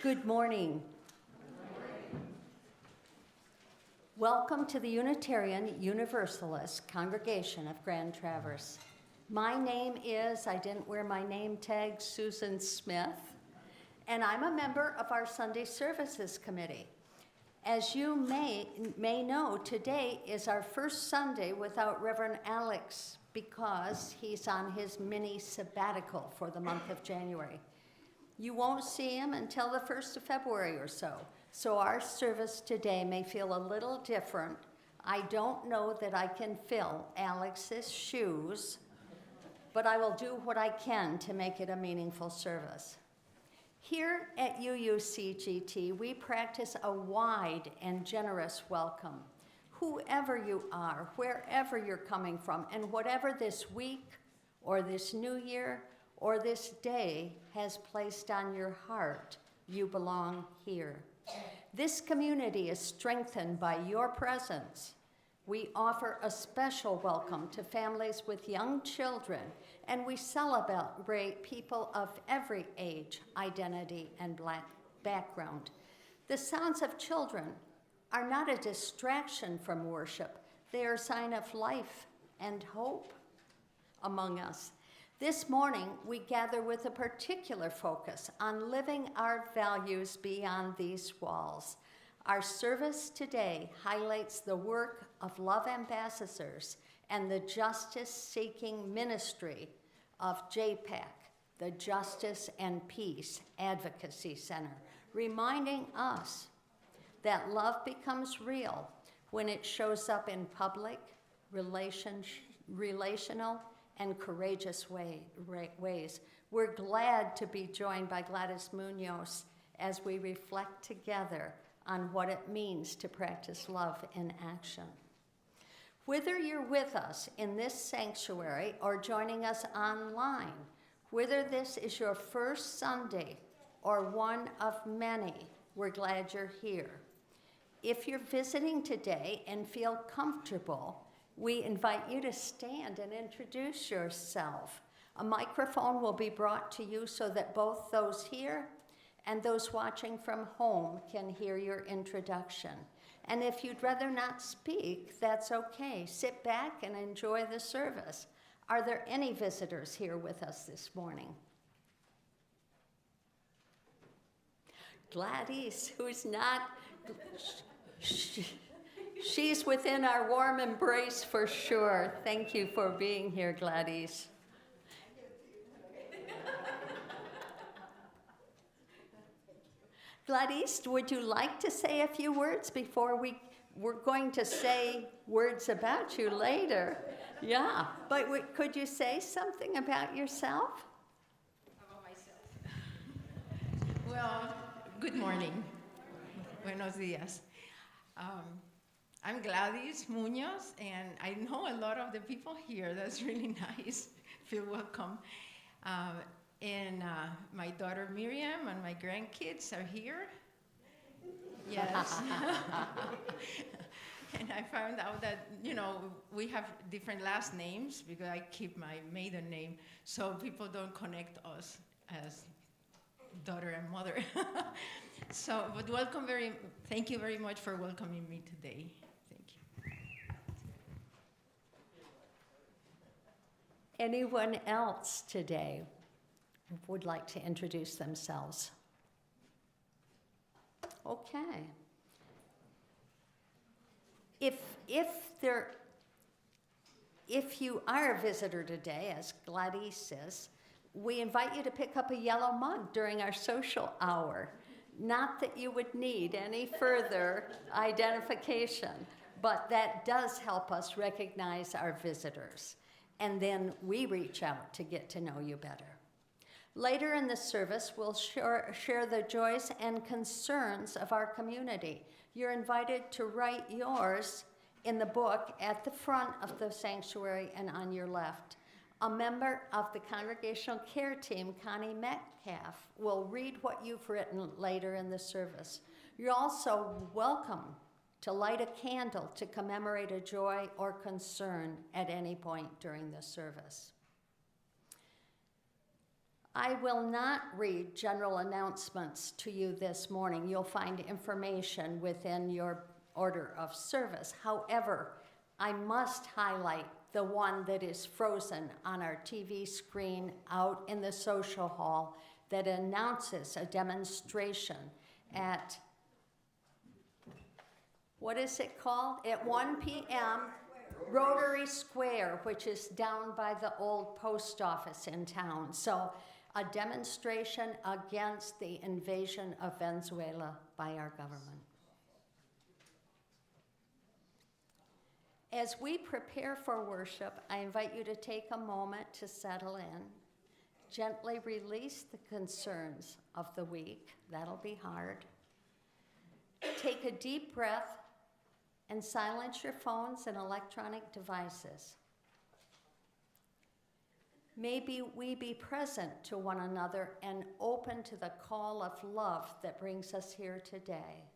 Good morning. Welcome to the Unitarian Universalist Congregation of Grand Traverse. My name is, I didn't wear my name tag, Susan Smith, and I'm a member of our Sunday Services Committee. As you may know, today is our first Sunday without Reverend Alex because he's on his mini sabbatical for the month of January. You won't see him until the 1st of February or so. So our service today may feel a little different. I don't know that I can fill Alex's shoes, but I will do what I can to make it a meaningful service. Here at UUCGT, we practice a wide and generous welcome. Whoever you are, wherever you're coming from, and whatever this week or this new year or this day has placed on your heart, you belong here. This community is strengthened by your presence. We offer a special welcome to families with young children, and we celebrate people of every age, identity, and background. The sounds of children are not a distraction from worship. They are a sign of life and hope among us. This morning, we gather with a particular focus on living our values beyond these walls. Our service today highlights the work of Love Ambassadors and the justice-seeking ministry of JPAC, the Justice and Peace Advocacy Center, reminding us that love becomes real when it shows up in public, relational, and courageous ways. We're glad to be joined by Gladys Munoz as we reflect together on what it means to practice love in action. Whether you're with us in this sanctuary or joining us online, whether this is your first Sunday or one of many, we're glad you're here. If you're visiting today and feel comfortable, we invite you to stand and introduce yourself. A microphone will be brought to you so that both those here and those watching from home can hear your introduction. And if you'd rather not speak, that's okay. Sit back and enjoy the service. Are there any visitors here with us this morning? Gladys, who's not, she's within our warm embrace for sure. Thank you for being here, Gladys. Gladys, would you like to say a few words before we're going to say words about you later? Yeah, but could you say something about yourself? About myself. Well, good morning. Buenos dias. I'm Gladys Munoz, and I know a lot of the people here. That's really nice. Feel welcome. And my daughter Miriam and my grandkids are here. Yes. And I found out that, we have different last names because I keep my maiden name, so people don't connect us as daughter and mother. But thank you very much for welcoming me today. Thank you. Anyone else today would like to introduce themselves? Okay. If you are a visitor today, as Gladys says, we invite you to pick up a yellow mug during our social hour. Not that you would need any further identification, but that does help us recognize our visitors. And then we reach out to get to know you better. Later in the service, we'll share the joys and concerns of our community. You're invited to write yours in the book at the front of the sanctuary and on your left. A member of the congregational care team, Connie Metcalf, will read what you've written later in the service. You're also welcome to light a candle to commemorate a joy or concern at any point during the service. I will not read general announcements to you this morning. You'll find information within your order of service. However, I must highlight the one that is frozen on our TV screen out in the social hall that announces a demonstration at, what is it called? At 1 p.m. Rotary Square, which is down by the old post office in town. So a demonstration against the invasion of Venezuela by our government. As we prepare for worship, I invite you to take a moment to settle in. Gently release the concerns of the week. That'll be hard. Take a deep breath and silence your phones and electronic devices. Maybe we be present to one another and open to the call of love that brings us here today.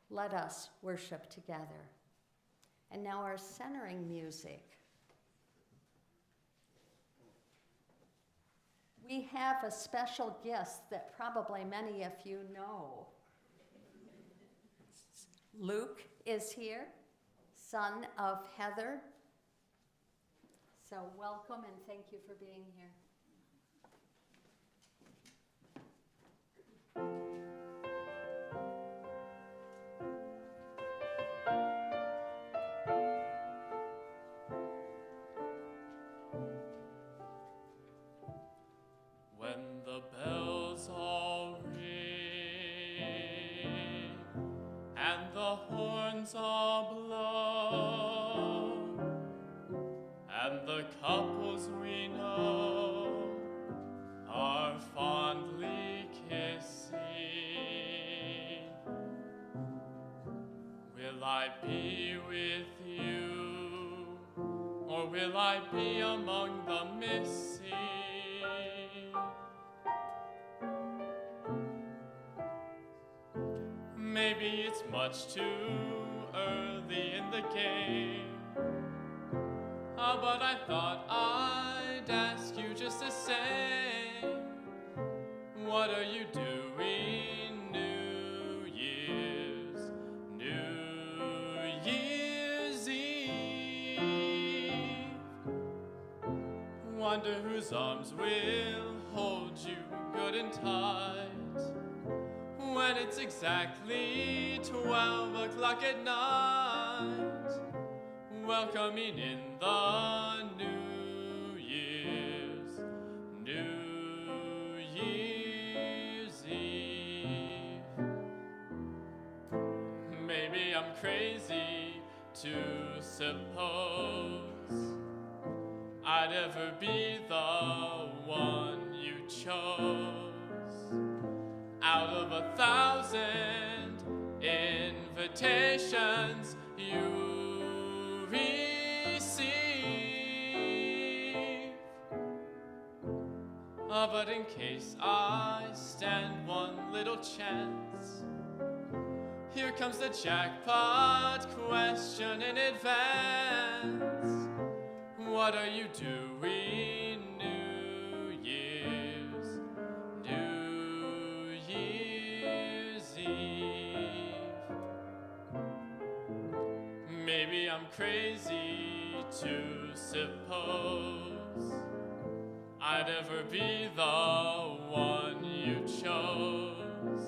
Let us worship together. And now our centering music. We have a special guest that probably many of you know. Luke is here, son of Heather. So welcome and thank you for being here. When the bells all ring and the the horns all blow, and the couples we know are fondly kissing. Will I be with you, or will I be among the missing? Maybe it's much too early in the game, but I thought I'd ask you just the same. What are you doing New Year's Eve? Wonder whose arms will hold you good and tight when it's exactly 12 o'clock at night, welcoming in the New Year's Eve. Maybe I'm crazy to suppose I'd ever be the one you chose. Out of 1,000 invitations you receive, but in case I stand one little chance, here comes the jackpot question in advance. What are you doing New Year's Eve? Maybe I'm crazy to suppose I'd ever be the one you chose.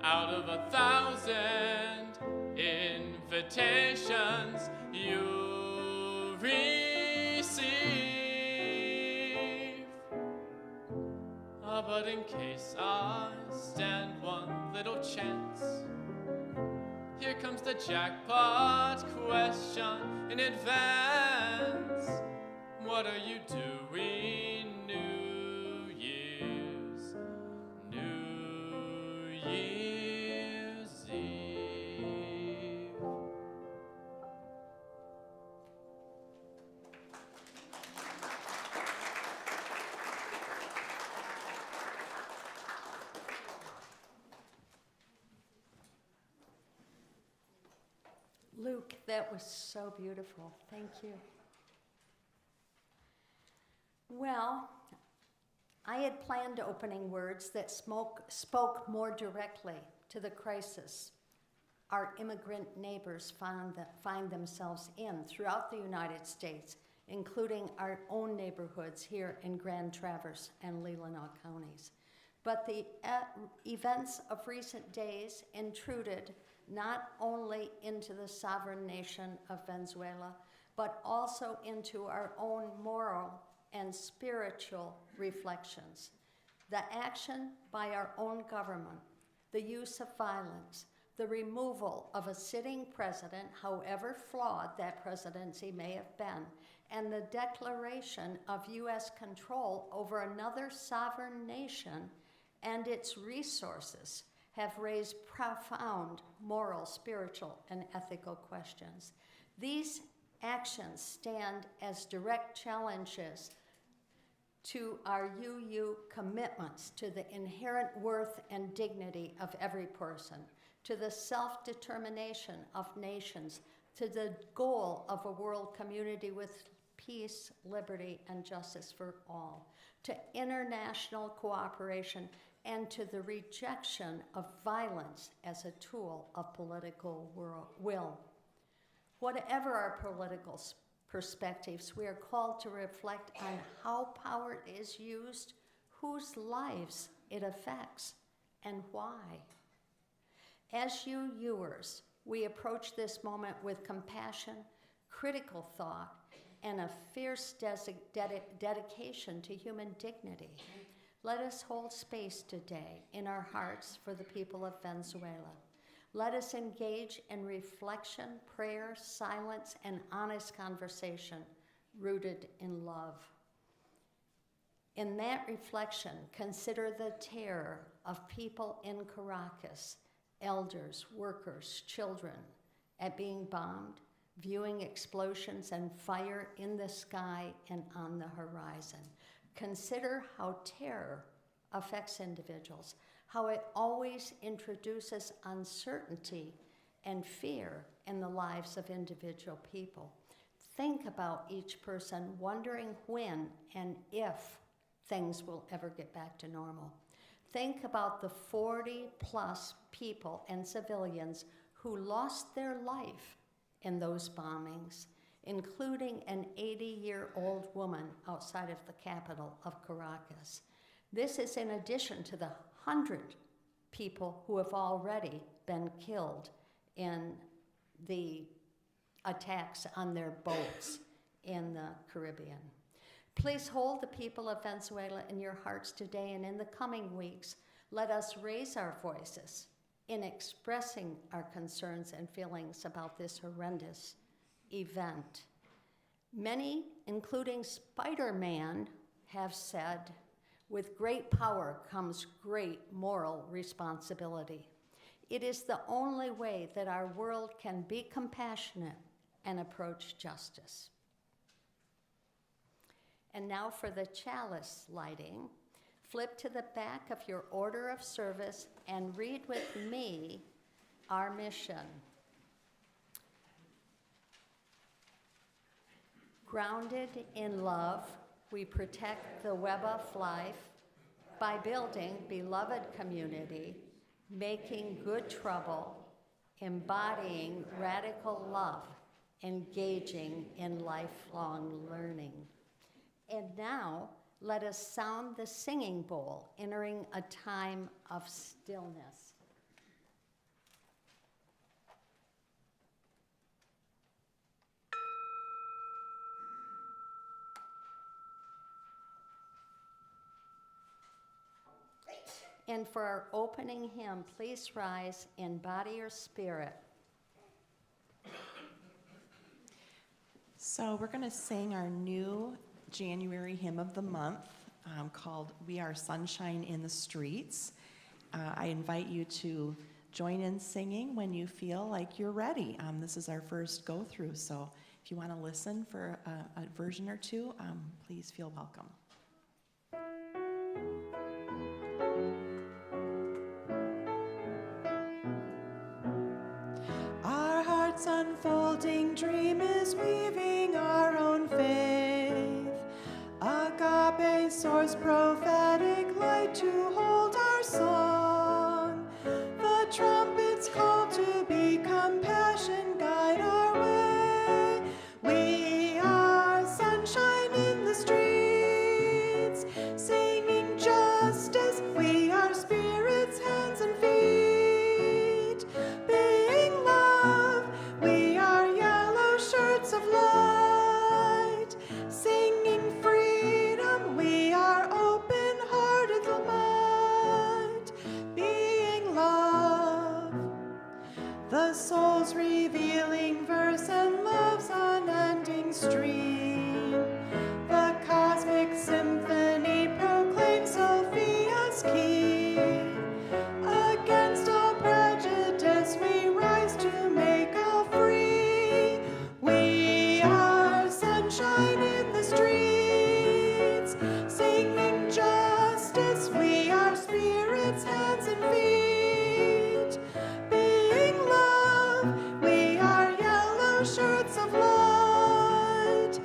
Out of 1,000 invitations you receive, but in case I stand one little chance, here comes the jackpot question in advance. What are you doing New Year's Eve? Luke, that was so beautiful. Thank you. Well, I had planned opening words that spoke more directly to the crisis our immigrant neighbors find themselves in throughout the United States, including our own neighborhoods here in Grand Traverse and Leelanau counties. But the events of recent days intruded not only into the sovereign nation of Venezuela, but also into our own moral and spiritual reflections. The action by our own government, the use of violence, the removal of a sitting president, however flawed that presidency may have been, and the declaration of U.S. control over another sovereign nation and its resources have raised profound moral, spiritual, and ethical questions. These actions stand as direct challenges to our UU commitments to the inherent worth and dignity of every person, to the self-determination of nations, to the goal of a world community with peace, liberty, and justice for all, to international cooperation, and to the rejection of violence as a tool of political will. Whatever our political perspectives, we are called to reflect on how power is used, whose lives it affects, and why. As UUers, we approach this moment with compassion, critical thought, and a fierce dedication to human dignity. Let us hold space today in our hearts for the people of Venezuela. Let us engage in reflection, prayer, silence, and honest conversation rooted in love. In that reflection, consider the terror of people in Caracas, elders, workers, children, at being bombed, viewing explosions and fire in the sky and on the horizon. Consider how terror affects individuals, how it always introduces uncertainty and fear in the lives of individual people. Think about each person wondering when and if things will ever get back to normal. Think about the 40+ people and civilians who lost their life in those bombings, including an 80-year-old woman outside of the capital of Caracas. This is in addition to the 100 people who have already been killed in the attacks on their boats in the Caribbean. Please hold the people of Venezuela in your hearts today, and in the coming weeks, let us raise our voices in expressing our concerns and feelings about this horrendous event. Many, including Spider-Man, have said, with great power comes great moral responsibility. It is the only way that our world can be compassionate and approach justice. And now for the chalice lighting. Flip to the back of your order of service and read with me our mission. Grounded in love, we protect the web of life by building beloved community, making good trouble, embodying radical love, engaging in lifelong learning. And now, let us sound the singing bowl, entering a time of stillness. And for our opening hymn, please rise in body or spirit. So we're going to sing our new January hymn of the month called We Are Sunshine in the Streets. I invite you to join in singing when you feel like you're ready. This is our first go-through, so if you want to listen for a version or two, please feel welcome. Our heart's unfolding dream is weaving our own faith. Agape source prophetic light to hold our song. The trumpets call to be compassion guide our way. We are sunshine in the streets, singing justice. We are spirits, hands and feet, being love. We are yellow shirts of light, singing freedom. We are open-hearted light, being love. The soul's revealing verse and love's unending stream. The cosmic symphony proclaims Sophia's key. Against all prejudice we rise to make all free. We are sunshine in the streets, singing justice. We are spirits, hands and feet, being love. We are yellow shirts of light,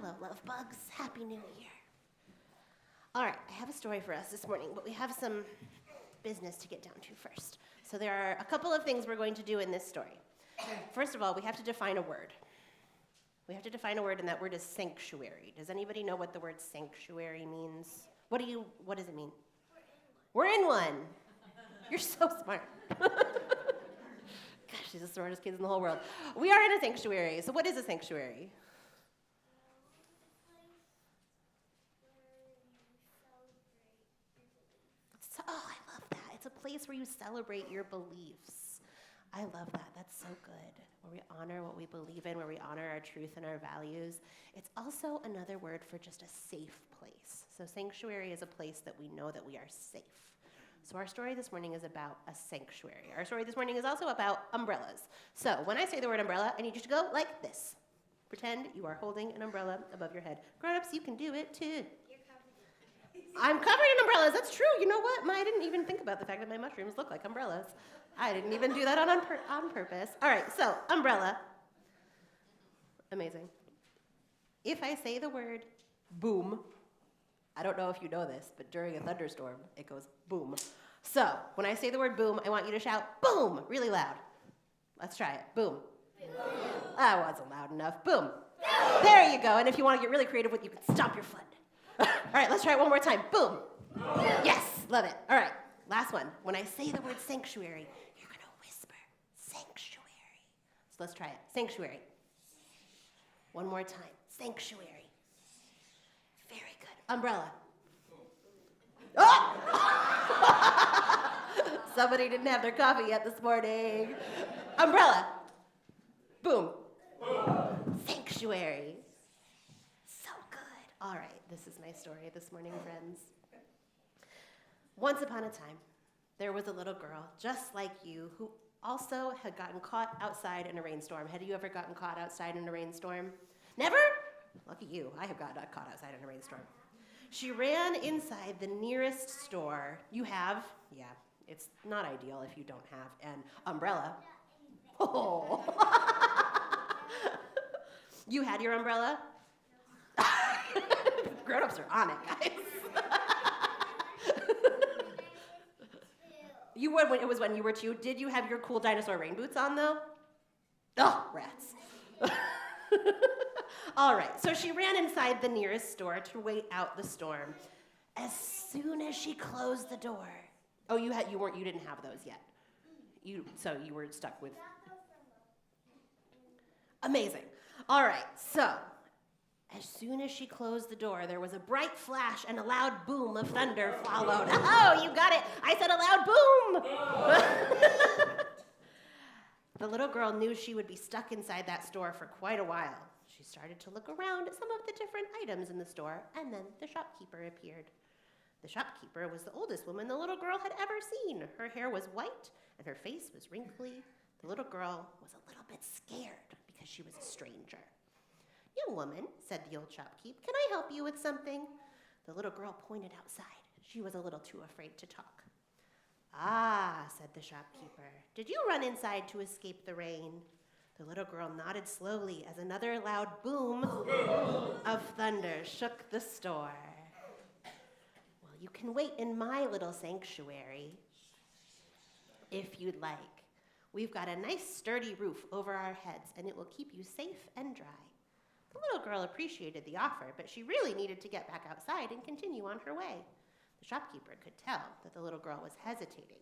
Hello, love bugs. Happy New Year. All right, I have a story for us this morning, but we have some business to get down to first. So there are a couple of things we're going to do in this story. First of all, we have to define a word. We have to define a word, and that word is sanctuary. Does anybody know what the word sanctuary means? What does it mean? We're in one. You're so smart. Gosh, she's the smartest kids in the whole world. We are in a sanctuary. So what is a sanctuary? Oh, I love that. It's a place where you celebrate your beliefs. I love that. That's so good. Where we honor what we believe in, where we honor our truth and our values. It's also another word for just a safe place. So sanctuary is a place that we know that we are safe. So our story this morning is about a sanctuary. Our story this morning is also about umbrellas. So when I say the word umbrella, I need you to go like this. Pretend you are holding an umbrella above your head. Grown-ups, you can do it too. I'm covered in umbrellas. That's true. You know what? I didn't even think about the fact that my mushrooms look like umbrellas. I didn't even do that on purpose. All right, so umbrella. Amazing. If I say the word boom, I don't know if you know this, but during a thunderstorm, it goes boom. So when I say the word boom, I want you to shout boom really loud. Let's try it. Boom. That wasn't loud enough. Boom. There you go. And if you want to get really creative with, you can stomp your foot. All right, let's try it one more time. Boom. Yes, love it. All right, last one. When I say the word sanctuary, you're going to whisper sanctuary. So let's try it. Sanctuary. One more time. Sanctuary. Very good. Umbrella. Oh! Somebody didn't have their coffee yet this morning. Umbrella. Boom. Sanctuary. So good. All right, this is my story this morning, friends. Once upon a time, there was a little girl just like you who also had gotten caught outside in a rainstorm. Had you ever gotten caught outside in a rainstorm? Never? Lucky you. I have gotten caught outside in a rainstorm. She ran inside the nearest store. You have? Yeah, it's not ideal if you don't have an umbrella. Oh. You had your umbrella? Grown-ups are on it, guys. You would when it was when you were 2. Did you have your cool dinosaur rain boots on, though? Oh, rats. All right, so she ran inside the nearest store to wait out the storm. As soon as she closed the door. Oh, you didn't have those yet. So you were stuck with. Amazing. All right, so as soon as she closed the door, there was a bright flash and a loud boom of thunder followed. Oh, you got it. I said a loud boom. The little girl knew she would be stuck inside that store for quite a while. She started to look around at some of the different items in the store, and then the shopkeeper appeared. The shopkeeper was the oldest woman the little girl had ever seen. Her hair was white, and her face was wrinkly. The little girl was a little bit scared because she was a stranger. "Young woman," said the old shopkeep, "can I help you with something?" The little girl pointed outside. She was a little too afraid to talk. "Ah," said the shopkeeper, "did you run inside to escape the rain?" The little girl nodded slowly as another loud boom of thunder shook the store. "Well, you can wait in my little sanctuary if you'd like. We've got a nice sturdy roof over our heads, and it will keep you safe and dry." The little girl appreciated the offer, but she really needed to get back outside and continue on her way. The shopkeeper could tell that the little girl was hesitating.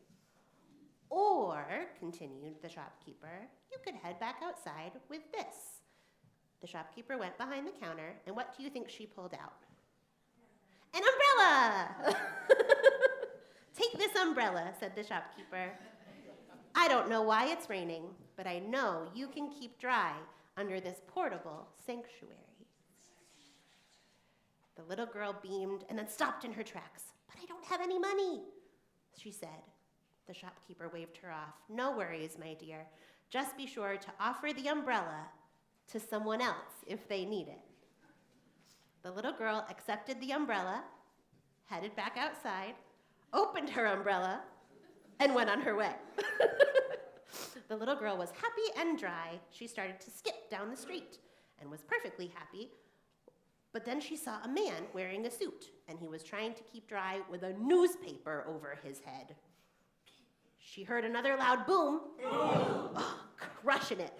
"Or," continued the shopkeeper, "you could head back outside with this." The shopkeeper went behind the counter, and what do you think she pulled out? An umbrella! "Take this umbrella," said the shopkeeper. "I don't know why it's raining, but I know you can keep dry under this portable sanctuary." The little girl beamed and then stopped in her tracks. "But I don't have any money," she said. The shopkeeper waved her off. "No worries, my dear. Just be sure to offer the umbrella to someone else if they need it." The little girl accepted the umbrella, headed back outside, opened her umbrella, and went on her way. The little girl was happy and dry. She started to skip down the street and was perfectly happy But then she saw a man wearing a suit, and he was trying to keep dry with a newspaper over his head. She heard another loud boom, crushing it,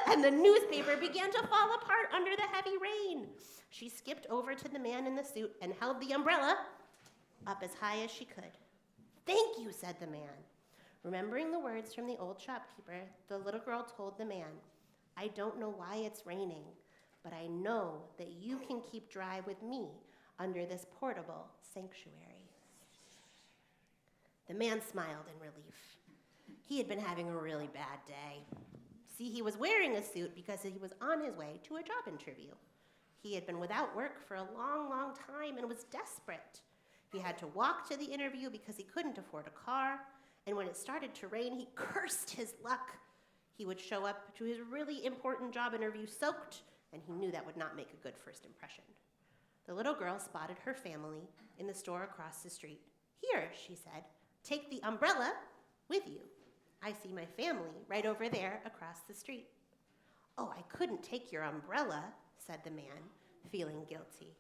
and the newspaper began to fall apart under the heavy rain. She skipped over to the man in the suit and held the umbrella up as high as she could. "Thank you," said the man. Remembering the words from the old shopkeeper, the little girl told the man, "I don't know why it's raining, but I know that you can keep dry with me under this portable sanctuary." The man smiled in relief. He had been having a really bad day. See, he was wearing a suit because he was on his way to a job interview. He had been without work for a long, long time and was desperate. He had to walk to the interview because he couldn't afford a car, and when it started to rain, he cursed his luck. He would show up to his really important job interview soaked, and he knew that would not make a good first impression. The little girl spotted her family in the store across the street. "Here," she said, "take the umbrella with you. I see my family right over there across the street." "Oh, I couldn't take your umbrella," said the man, feeling guilty.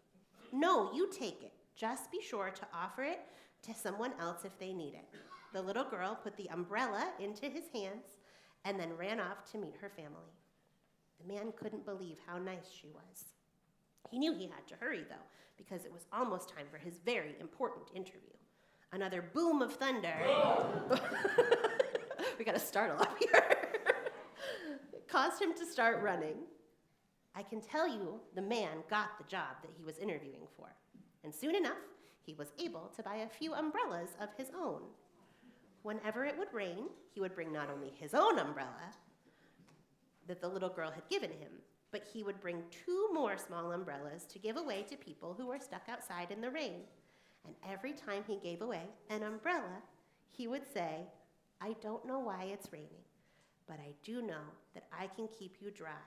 "No, you take it. Just be sure to offer it to someone else if they need it." The little girl put the umbrella into his hands and then ran off to meet her family. The man couldn't believe how nice she was. He knew he had to hurry, though, because it was almost time for his very important interview. Another boom of thunder. We got to startle up here. It caused him to start running. I can tell you the man got the job that he was interviewing for. And soon enough, he was able to buy a few umbrellas of his own. Whenever it would rain, he would bring not only his own umbrella that the little girl had given him, but he would bring 2 more small umbrellas to give away to people who were stuck outside in the rain. And every time he gave away an umbrella, he would say, "I don't know why it's raining, but I do know that I can keep you dry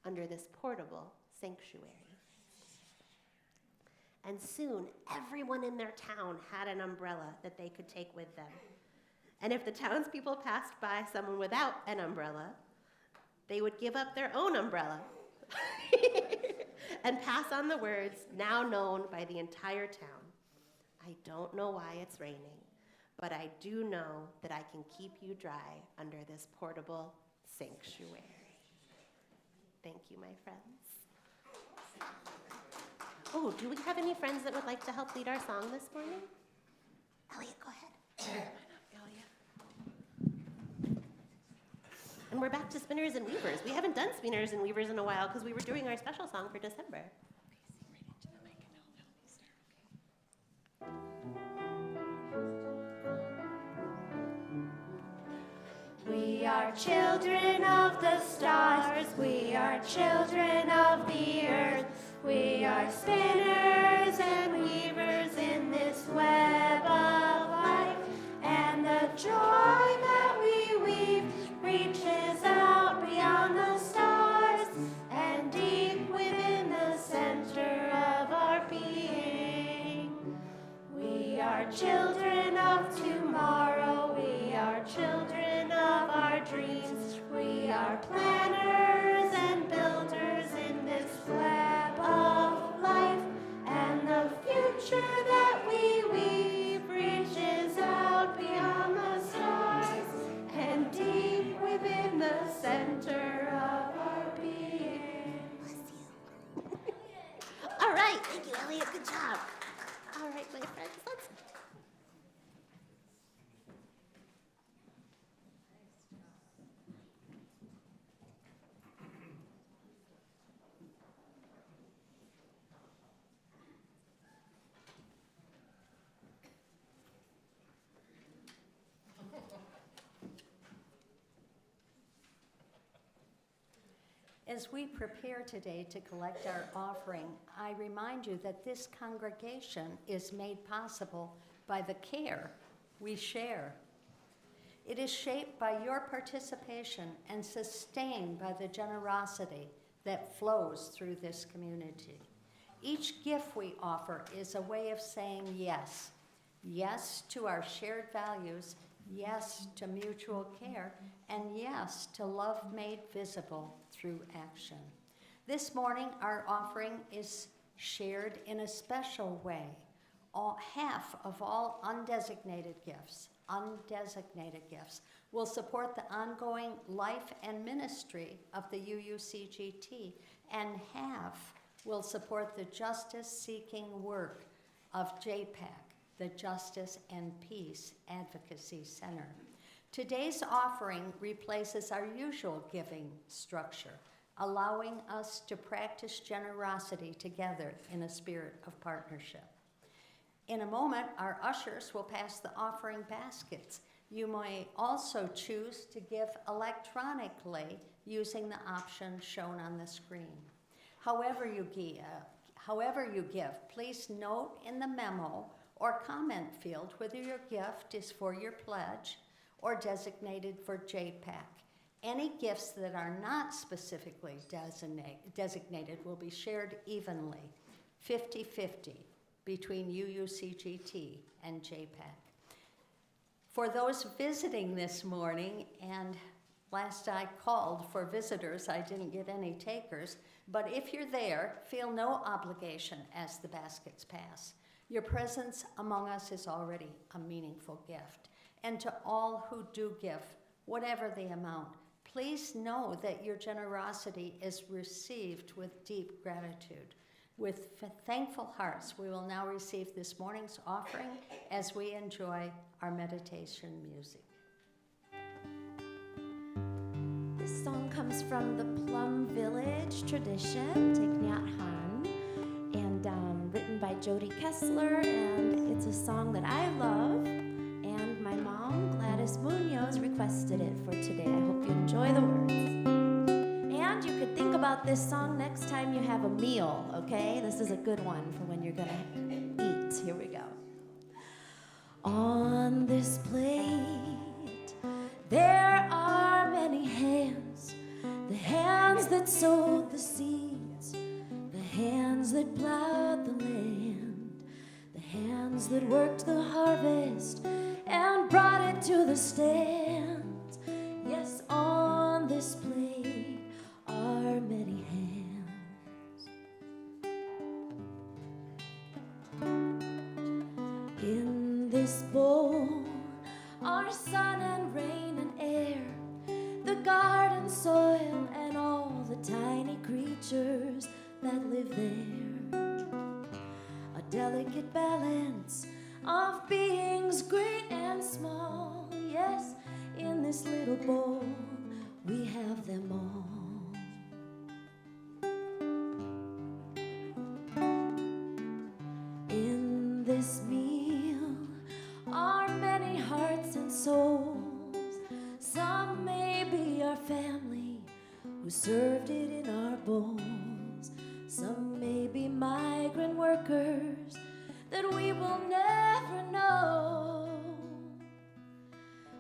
under this portable sanctuary." And soon, everyone in their town had an umbrella that they could take with them. And if the townspeople passed by someone without an umbrella, they would give up their own umbrella and pass on the words now known by the entire town. "I don't know why it's raining, but I do know that I can keep you dry under this portable sanctuary." Thank you, my friends. Oh, do we have any friends that would like to help lead our song this morning? Elliot, go ahead. And we're back to Spinners and Weavers. We haven't done Spinners and Weavers in a while because we were doing our special song for December. We are children of the stars, we are children of the earth, we are spinners and weavers in this web of life, and the joy that we weave reaches out beyond the stars and deep within the center of our being. We are children of tomorrow, we are children of our dreams, we are planners and builders in this web of life, and the future that we weave reaches out beyond the stars and deep within the center of our being. All right, thank you, Elliot. Good job. All right, my friends, let's. As we prepare today to collect our offering, I remind you that this congregation is made possible by the care we share. It is shaped by your participation and sustained by the generosity that flows through this community. Each gift we offer is a way of saying yes. Yes to our shared values, yes to mutual care, and yes to love made visible through action. This morning, our offering is shared in a special way. Half of all undesignated gifts will support the ongoing life and ministry of the UUCGT, and half will support the justice-seeking work of JPAC, the Justice and Peace Advocacy Center. Today's offering replaces our usual giving structure, allowing us to practice generosity together in a spirit of partnership. In a moment, our ushers will pass the offering baskets. You may also choose to give electronically using the option shown on the screen. However you give, please note in the memo or comment field whether your gift is for your pledge or designated for JPAC. Any gifts that are not specifically designated will be shared evenly, 50-50, between UUCGT and JPAC. For those visiting this morning, and last I called for visitors, I didn't get any takers, but if you're there, feel no obligation as the baskets pass. Your presence among us is already a meaningful gift. And to all who do give, whatever the amount, please know that your generosity is received with deep gratitude. With thankful hearts, we will now receive this morning's offering as we enjoy our meditation music. This song comes from the Plum Village tradition, Tekniat Han, and written by Jody Kessler, and it's a song that I love, and my mom, Gladys Munoz, requested it for today. I hope you enjoy the words. And you could think about this song next time you have a meal, okay? This is a good one for when you're gonna eat. Here we go. On this plate, there are many hands, the hands that sowed the seeds, the hands that plowed the land, the hands that worked the harvest and brought it to the stand. Yes, on this plate are many hands. In this bowl are sun and rain and air, the garden soil and all the tiny creatures that live there. A delicate balance of beings great and small. Yes, in this little bowl we have them all. In this meal are many hearts and souls. Some may be our family who served it in our bowls. Some may be migrant workers that we will never know,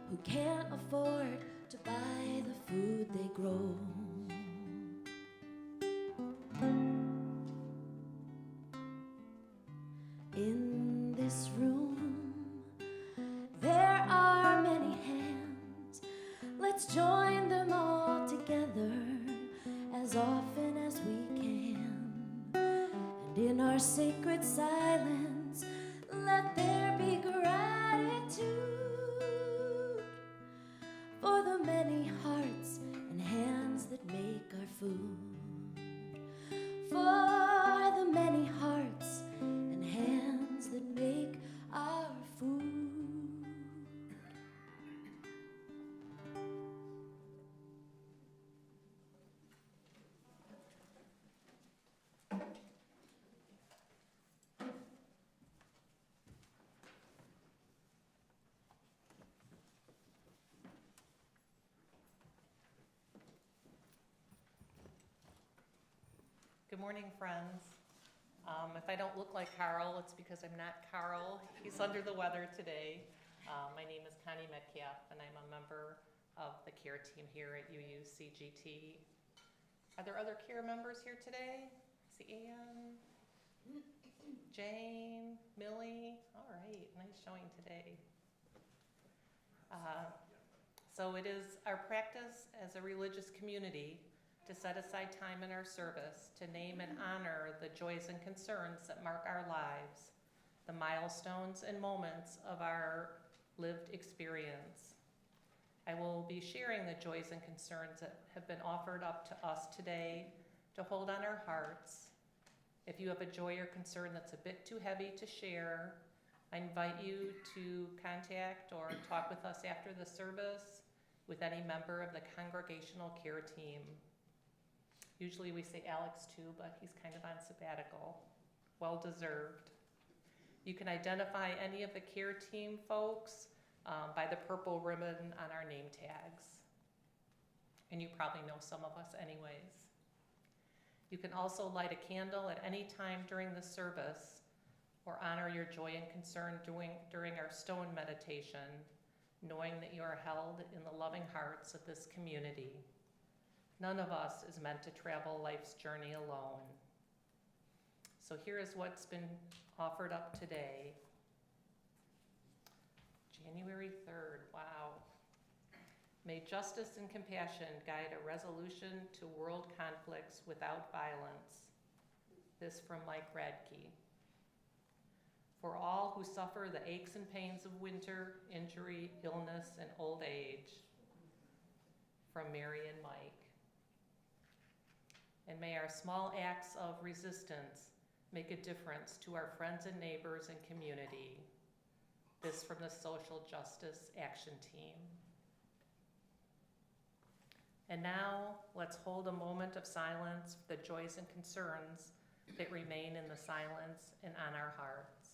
who can't afford to buy the food they grow. In this room, there are many hands. Let's join them all together as often as we can. And in our sacred silence, let there be gratitude for the many hearts and hands that make our food. For the many hearts and hands that make our food. Good morning, friends. If I don't look like Carl, it's because I'm not Carl. He's under the weather today. My name is Connie Metcalf, and I'm a member of the care team here at UUCGT. Are there other care members here today? I see Ann, Jane, Millie. All right, nice showing today. So it is our practice as a religious community to set aside time in our service to name and honor the joys and concerns that mark our lives, the milestones and moments of our lived experience. I will be sharing the joys and concerns that have been offered up to us today to hold on our hearts. If you have a joy or concern that's a bit too heavy to share, I invite you to contact or talk with us after the service with any member of the congregational care team. Usually we say Alex too, but he's kind of on sabbatical. Well deserved. You can identify any of the care team folks by the purple ribbon on our name tags. And you probably know some of us anyways. You can also light a candle at any time during the service or honor your joy and concern during our stone meditation, knowing that you are held in the loving hearts of this community. None of us is meant to travel life's journey alone. So here is what's been offered up today. January 3rd, wow. May justice and compassion guide a resolution to world conflicts without violence. This from Mike Radke. For all who suffer the aches and pains of winter, injury, illness, and old age. From Mary and Mike. And may our small acts of resistance make a difference to our friends and neighbors and community. This from the Social Justice Action Team. And now, let's hold a moment of silence for the joys and concerns that remain in the silence and on our hearts.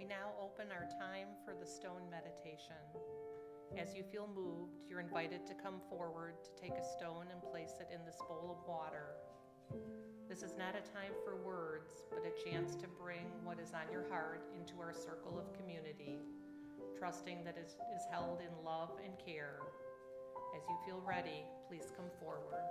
We now open our time for the stone meditation. As you feel moved, you're invited to come forward to take a stone and place it in this bowl of water. This is not a time for words, but a chance to bring what is on your heart into our circle of community, trusting that it is held in love and care. As you feel ready, please come forward.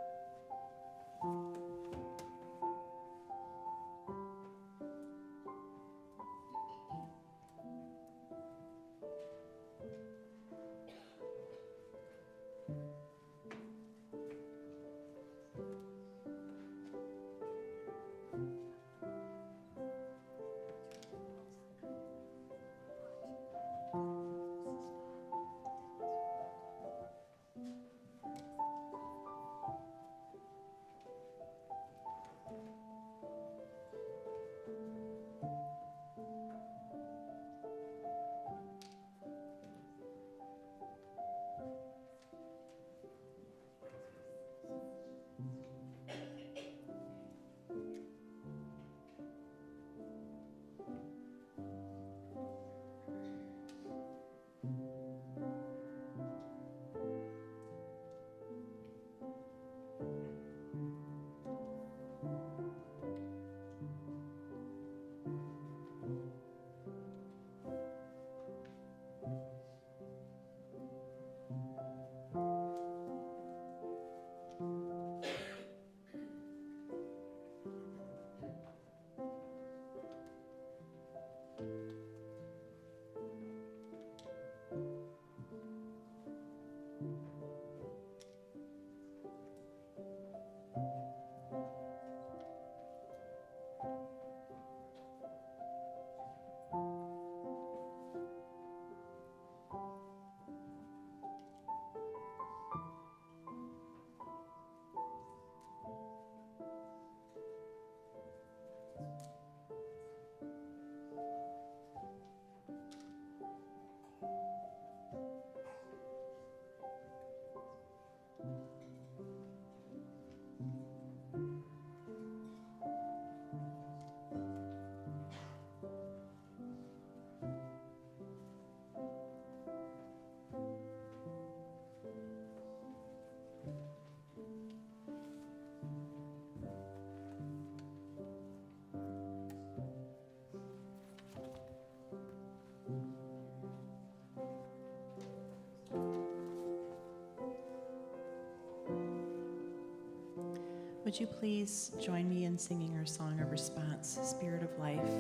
Would you please join me in singing our song of response, Spirit of Life?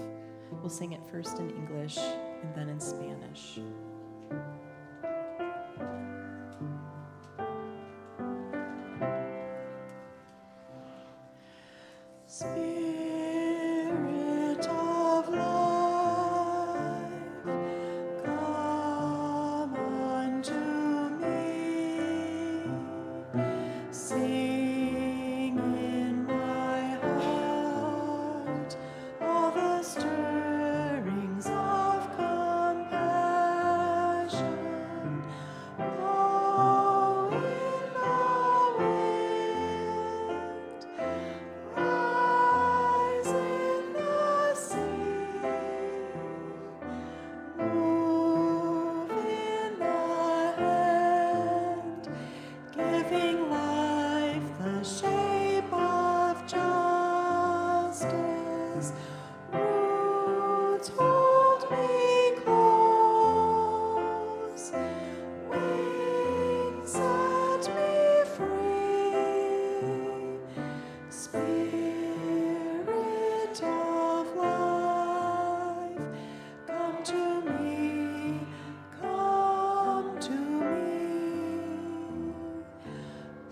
We'll sing it first in English and then in Spanish. Spirit of life, come unto me. Sing in my heart all the stirrings of compassion. Blow in the wind, rise in the sea, move in the hand, giving life the shape of justice. Roots hold me close, wings set me free. Spirit of life, come to me, come to me.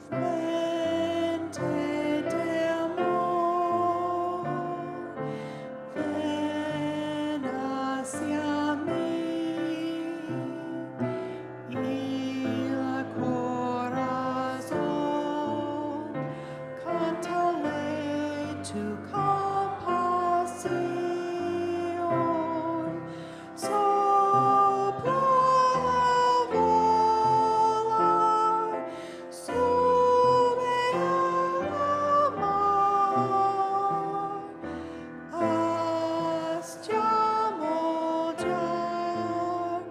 Fuente del amor, ven hacia mí, y el corazón cántale tu compasión. Sopla a volar, sube al mar, hasta moldear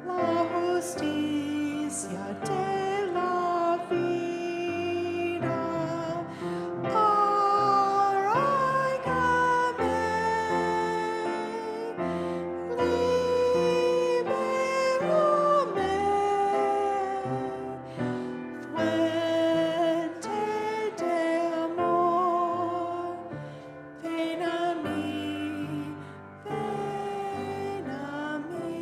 la justicia de la vida. Arráigame, libérame, fuente de amor, ven a mí, ven a mí.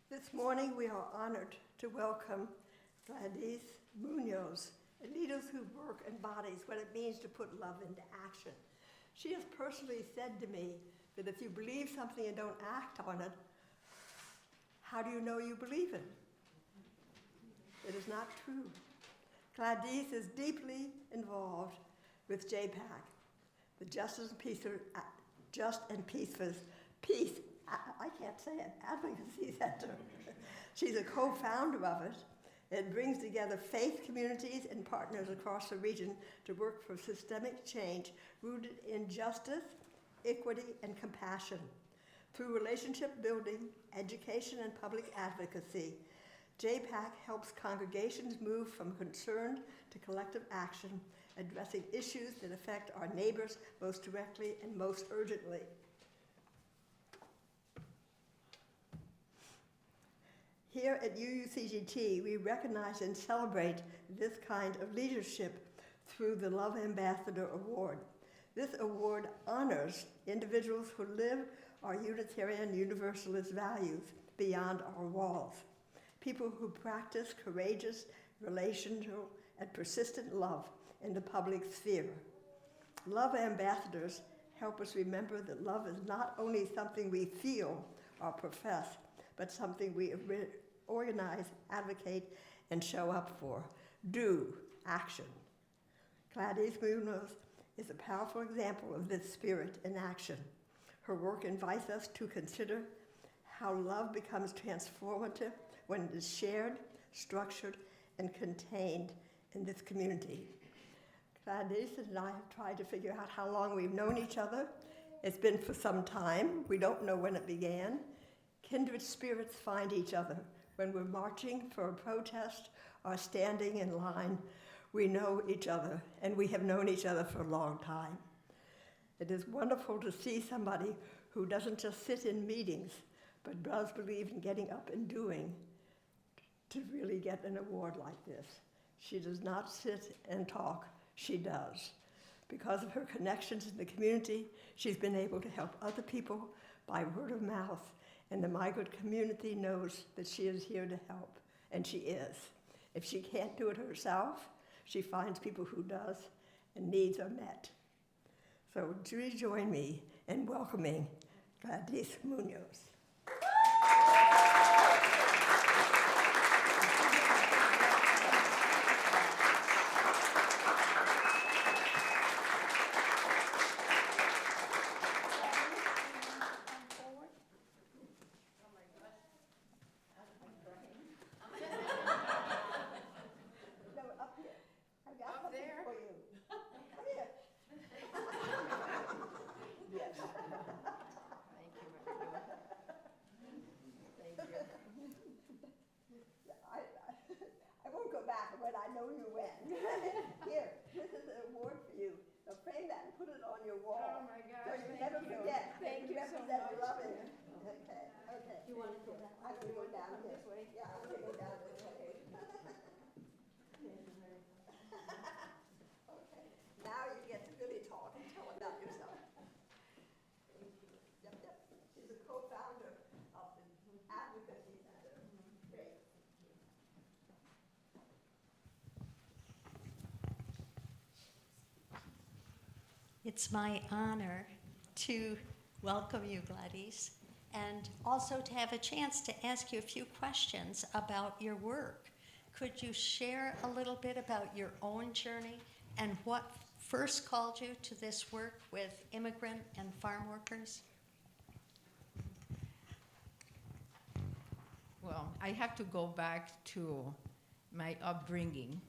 This morning, we are honored to welcome Gladys Munoz, a leader who work embodies what it means to put love into action. She has personally said to me that if you believe something and don't act on it, how do you know you believe it? It is not true. Gladys is deeply involved with JPAC, the Justice and Peace I can't say it, Advocacy Center. She's a co-founder of it. It brings together faith communities and partners across the region to work for systemic change rooted in justice, equity, and compassion. Through relationship building, education, and public advocacy, JPAC helps congregations move from concern to collective action, addressing issues that affect our neighbors most directly and most urgently. Here at UUCGT, we recognize and celebrate this kind of leadership through the Love Ambassador Award. This award honors individuals who live our Unitarian Universalist values beyond our walls, people who practice courageous, relational, and persistent love in the public sphere. Love ambassadors help us remember that love is not only something we feel or profess, but something we organize, advocate, and show up for. Do action. Gladys Munoz is a powerful example of this spirit in action. Her work invites us to consider how love becomes transformative when it is shared, structured, and contained in this community. Gladys and I have tried to figure out how long we've known each other. It's been for some time. We don't know when it began. Kindred spirits find each other. When we're marching for a protest or standing in line, we know each other, and we have known each other for a long time. It is wonderful to see somebody who doesn't just sit in meetings, but does believe in getting up and doing to really get an award like this. She does not sit and talk, she does. Because of her connections in the community, she's been able to help other people by word of mouth, and the migrant community knows that she is here to help, and she is. If she can't do it herself, she finds people who does, and needs are met. So do you join me in welcoming Gladys Munoz. It's my honor to welcome you, Gladys, and also to have a chance to ask you a few questions about your work. Could you share a little bit about your own journey and what first called you to this work with immigrant and farm workers? Well, I have to go back to my upbringing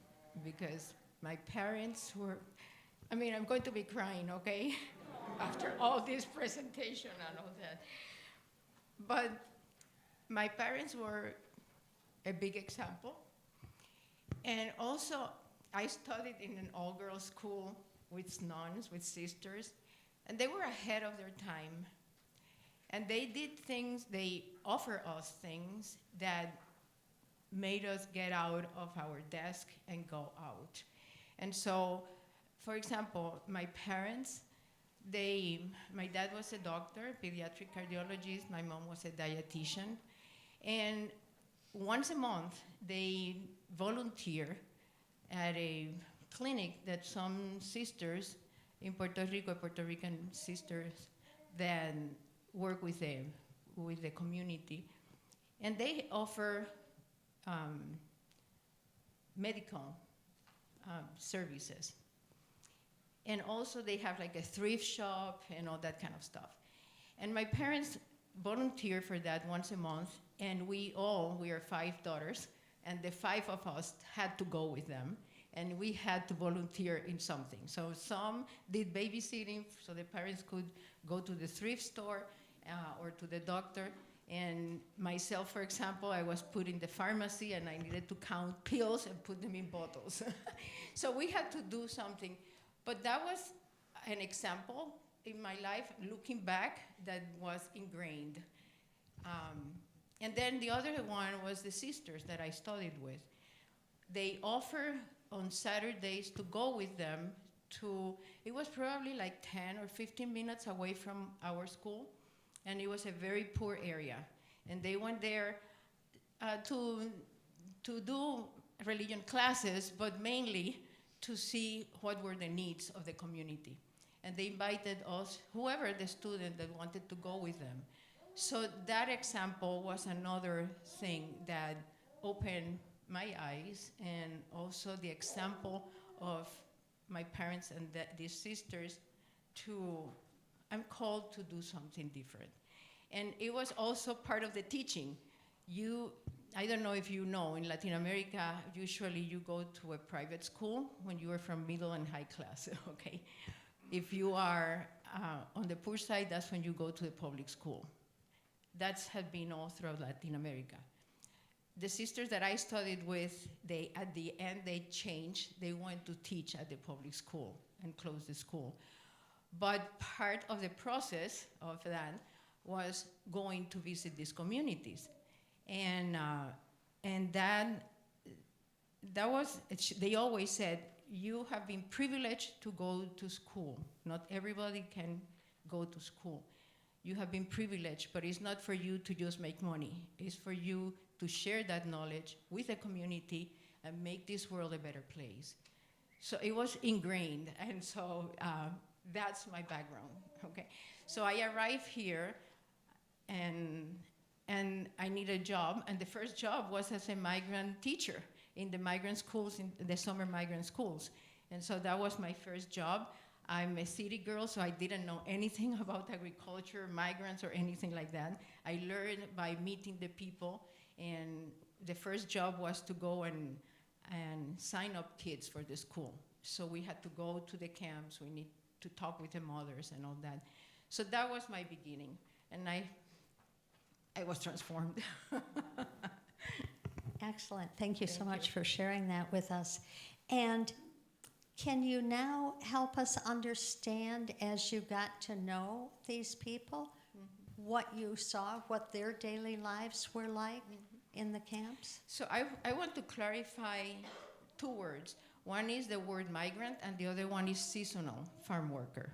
because my parents were, I'm going to be crying, okay? After all this presentation and all that. But my parents were a big example. And also, I studied in an all-girls school with nuns, with sisters, and they were ahead of their time. And they did things, they offer us things that made us get out of our desk and go out. And so, for example, my parents, my dad was a doctor, pediatric cardiologist, my mom was a dietitian, and once a month they volunteer at a clinic that some sisters in Puerto Rico, Puerto Rican sisters that work with the community, and they offer medical services. And also they have like a thrift shop and all that kind of stuff. And my parents volunteer for that once a month, and we are 5 daughters, and the 5 of us had to go with them, and we had to volunteer in something. So some did babysitting, so the parents could go to the thrift store or to the doctor. And myself, for example, I was put in the pharmacy, and I needed to count pills and put them in bottles. So we had to do something. But that was an example in my life, looking back, that was ingrained. And then the other one was the sisters that I studied with. They offer on Saturdays to go with them to, it was probably like 10 or 15 minutes away from our school, and it was a very poor area. And they went there to do religion classes, but mainly to see what were the needs of the community. And they invited us, whoever the student that wanted to go with them. So that example was another thing that opened my eyes, and also the example of my parents and these sisters I'm called to do something different. And it was also part of the teaching. I don't know if you know, in Latin America, usually you go to a private school when you are from middle and high class, okay? If you are on the poor side, that's when you go to the public school. That's had been all throughout Latin America. The sisters that I studied with, at the end, they changed. They went to teach at the public school and closed the school. But part of the process of that was going to visit these communities. And that was, they always said, you have been privileged to go to school. Not everybody can go to school. You have been privileged, but it's not for you to just make money. It's for you to share that knowledge with the community and make this world a better place. So it was ingrained, and so that's my background, okay? So I arrived here, and I needed a job, and the first job was as a migrant teacher in the migrant schools, in the summer migrant schools. And so that was my first job. I'm a city girl, so I didn't know anything about agriculture, migrants, or anything like that. I learned by meeting the people, and the first job was to go and sign up kids for the school. So we had to go to the camps, we need to talk with the mothers and all that. So that was my beginning, and I was transformed. Excellent. Thank you so Thank much you. for sharing that with us. And can you now help us understand, as you got to know these people, what you saw, what their daily lives were like in the camps? So I want to clarify two words. One is the word migrant, and the other one is seasonal farm worker.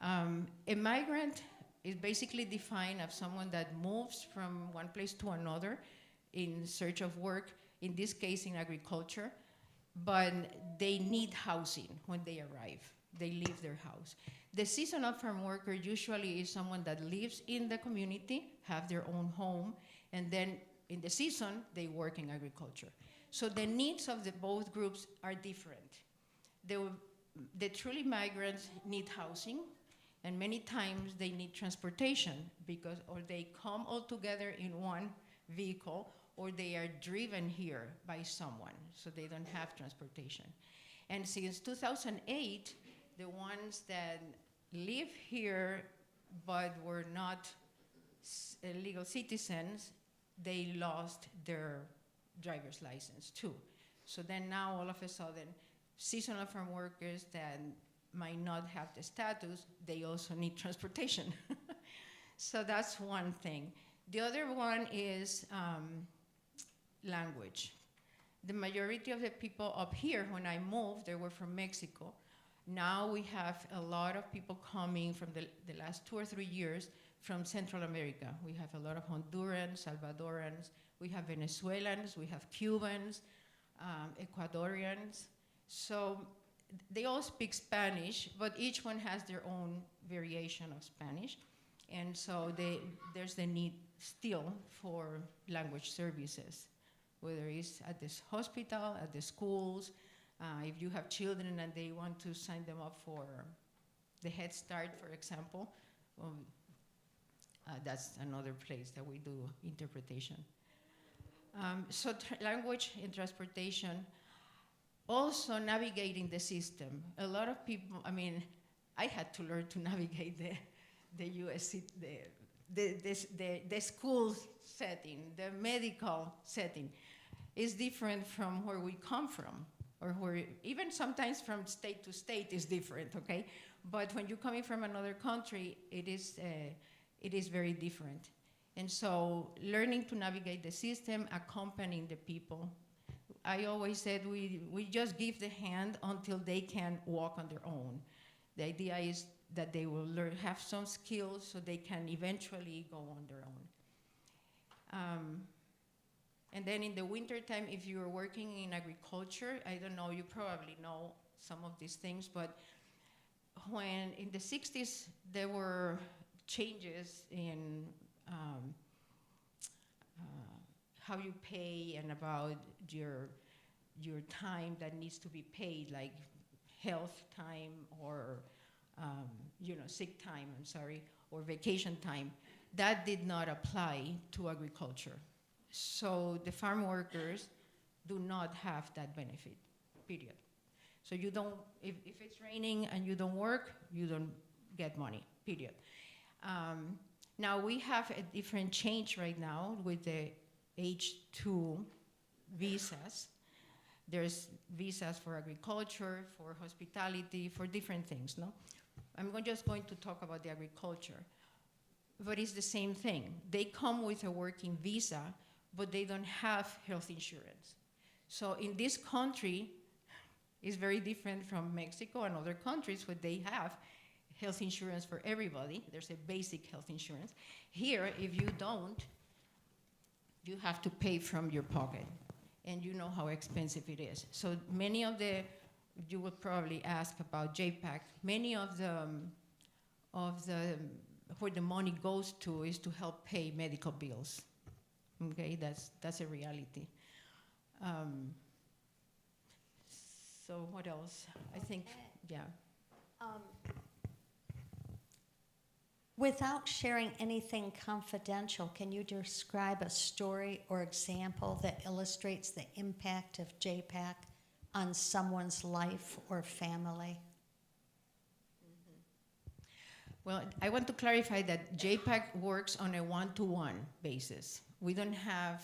A migrant is basically defined as someone that moves from one place to another in search of work, in this case in agriculture, but they need housing when they arrive. They leave their house. The seasonal farm worker usually is someone that lives in the community, have their own home, and then in the season, they work in agriculture. So the needs of both groups are different. The truly migrants need housing, and many times they need transportation, because or they come all together in one vehicle, or they are driven here by someone, so they don't have transportation. And since 2008, the ones that live here but were not legal citizens, they lost their driver's license too. So then now all of a sudden, seasonal farm workers that might not have the status, they also need transportation. So that's one thing. The other one is language. The majority of the people up here, when I moved, they were from Mexico. Now we have a lot of people coming from the last 2 or 3 years from Central America. We have a lot of Hondurans, Salvadorans, we have Venezuelans, we have Cubans, Ecuadorians. So they all speak Spanish, but each one has their own variation of Spanish. And so there's the need still for language services, whether it's at this hospital, at the schools, if you have children and they want to sign them up for the Head Start, for example, that's another place that we do interpretation. So language and transportation, also navigating the system. A lot of people, I mean, I had to learn to navigate the USC, the school setting, the medical setting is different from where we come from, or where even sometimes from state to state is different, okay? But when you're coming from another country, it is very different. And so learning to navigate the system, accompanying the people. I always said we just give the hand until they can walk on their own. The idea is that they will have some skills so they can eventually go on their own. And then in the wintertime, if you're working in agriculture, I don't know, you probably know some of these things, but when in the 60s, there were changes in how you pay and about your time that needs to be paid, like health time or sick time, I'm sorry, or vacation time. That did not apply to agriculture. So the farm workers do not have that benefit, period. So you don't, if it's raining and you don't work, you don't get money, period. Now we have a different change right now with the H2 visas. There's visas for agriculture, for hospitality, for different things, no? Just going to talk about the agriculture. But it's the same thing. They come with a working visa, but they don't have health insurance. So in this country, it's very different from Mexico and other countries where they have health insurance for everybody. There's a basic health insurance. Here, if you don't, you have to pay from your pocket. And you know how expensive it is. So many of you would probably ask about JPAC, many of the where the money goes to is to help pay medical bills. Okay, that's a reality. So what else? I think, yeah. Without sharing anything confidential, can you describe a story or example that illustrates the impact of JPAC on someone's life or family? Well, I want to clarify that JPAC works on a one-to-one basis. We don't have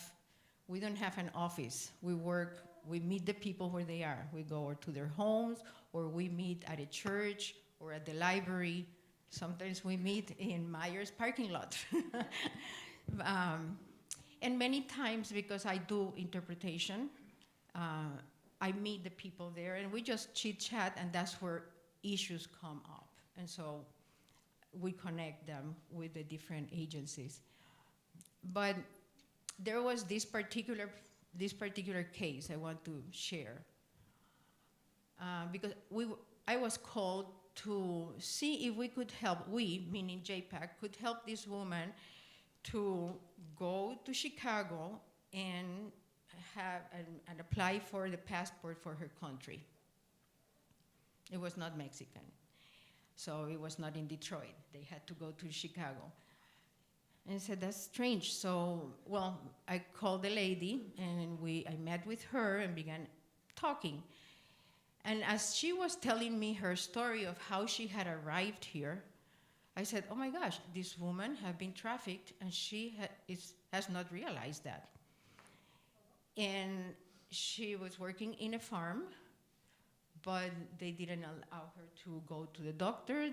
an office. We meet the people where they are. We go to their homes, or we meet at a church or at the library. Sometimes we meet in Myers parking lot. And many times, because I do interpretation, I meet the people there and we just chit chat, and that's where issues come up. And so we connect them with the different agencies. But there was this particular case I want to share. Because I was called to see if we could help, meaning JPAC, could help this woman to go to Chicago and and apply for the passport for her country. It was not Mexican, so it was not in Detroit. They had to go to Chicago. And I said, that's strange. So, well, I called the lady, and I met with her and began talking. And as she was telling me her story of how she had arrived here, I said, oh my gosh, this woman had been trafficked, and she has not realized that. And she was working in a farm, but they didn't allow her to go to the doctor.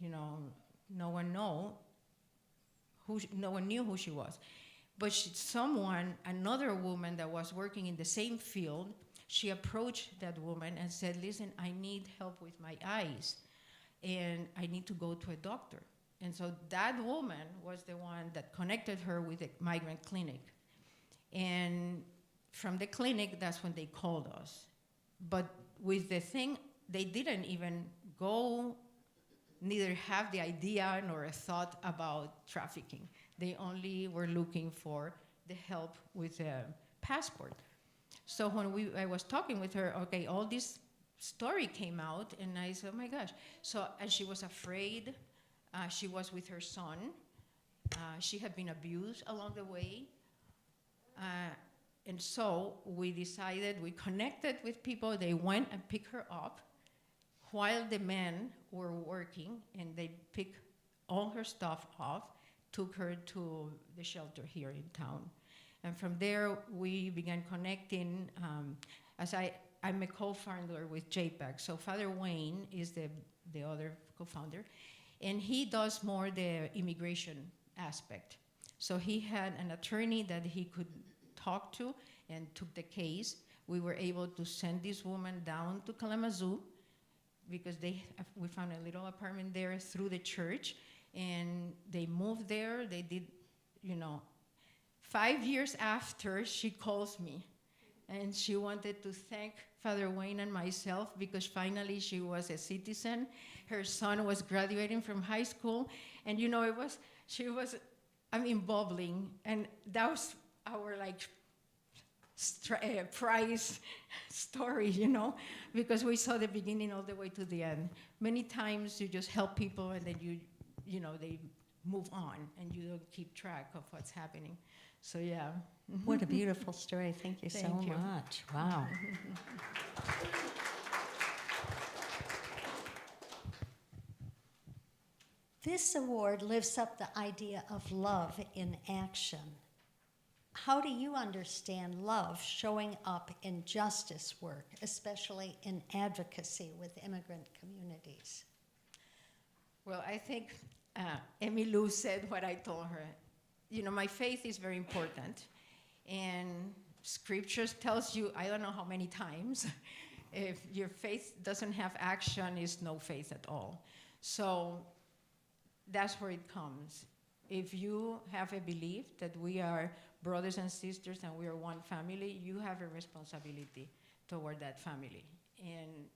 No one knew who she was. But another woman that was working in the same field, she approached that woman and said, listen, I need help with my eyes, and I need to go to a doctor. And so that woman was the one that connected her with a migrant clinic. And from the clinic, that's when they called us. But with the thing, they didn't even go, neither have the idea nor a thought about trafficking. They only were looking for the help with a passport. So when I was talking with her, okay, all this story came out, and I said, oh my gosh. And she was afraid. She was with her son. She had been abused along the way. And so we connected with people. They went and picked her up while the men were working, and they picked all her stuff off, took her to the shelter here in town. And from there, we began connecting. I'm a co-founder with JPAC. So Father Wayne is the other co-founder, and he does more the immigration aspect. So he had an attorney that he could talk to and took the case. We were able to send this woman down to Kalamazoo because we found a little apartment there through the church, and they moved there. They did, 5 years after, she calls me, and she wanted to thank Father Wayne and myself because finally she was a citizen. Her son was graduating from high school, and she was bubbling, and that was our prize story, because we saw the beginning all the way to the end. Many times you just help people, and then they move on, and you don't keep track of what's happening. So yeah. What a beautiful story. Thank you so much. Wow. This award lifts up the idea of love in action. How do you understand love showing up in justice work, especially in advocacy with immigrant communities? Well, I think Emmy Lou said what I told her. You know, my faith is very important. And scriptures tells you, I don't know how many times, if your faith doesn't have action, it's no faith at all. So that's where it comes. If you have a belief that we are brothers and sisters and we are one family, you have a responsibility toward that family. And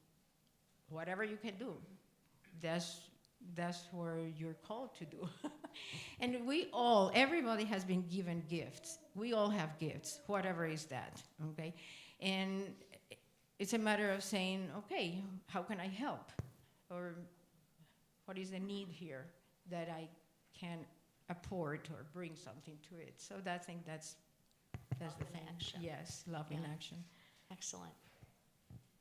whatever you can do, that's where you're called to do. And everybody has been given gifts. We all have gifts, whatever is that, okay? And it's a matter of saying, okay, how can I help? Or what is the need here that I can apport or bring something to it? So I think that's the thing. Action. Yes, love in action. Excellent.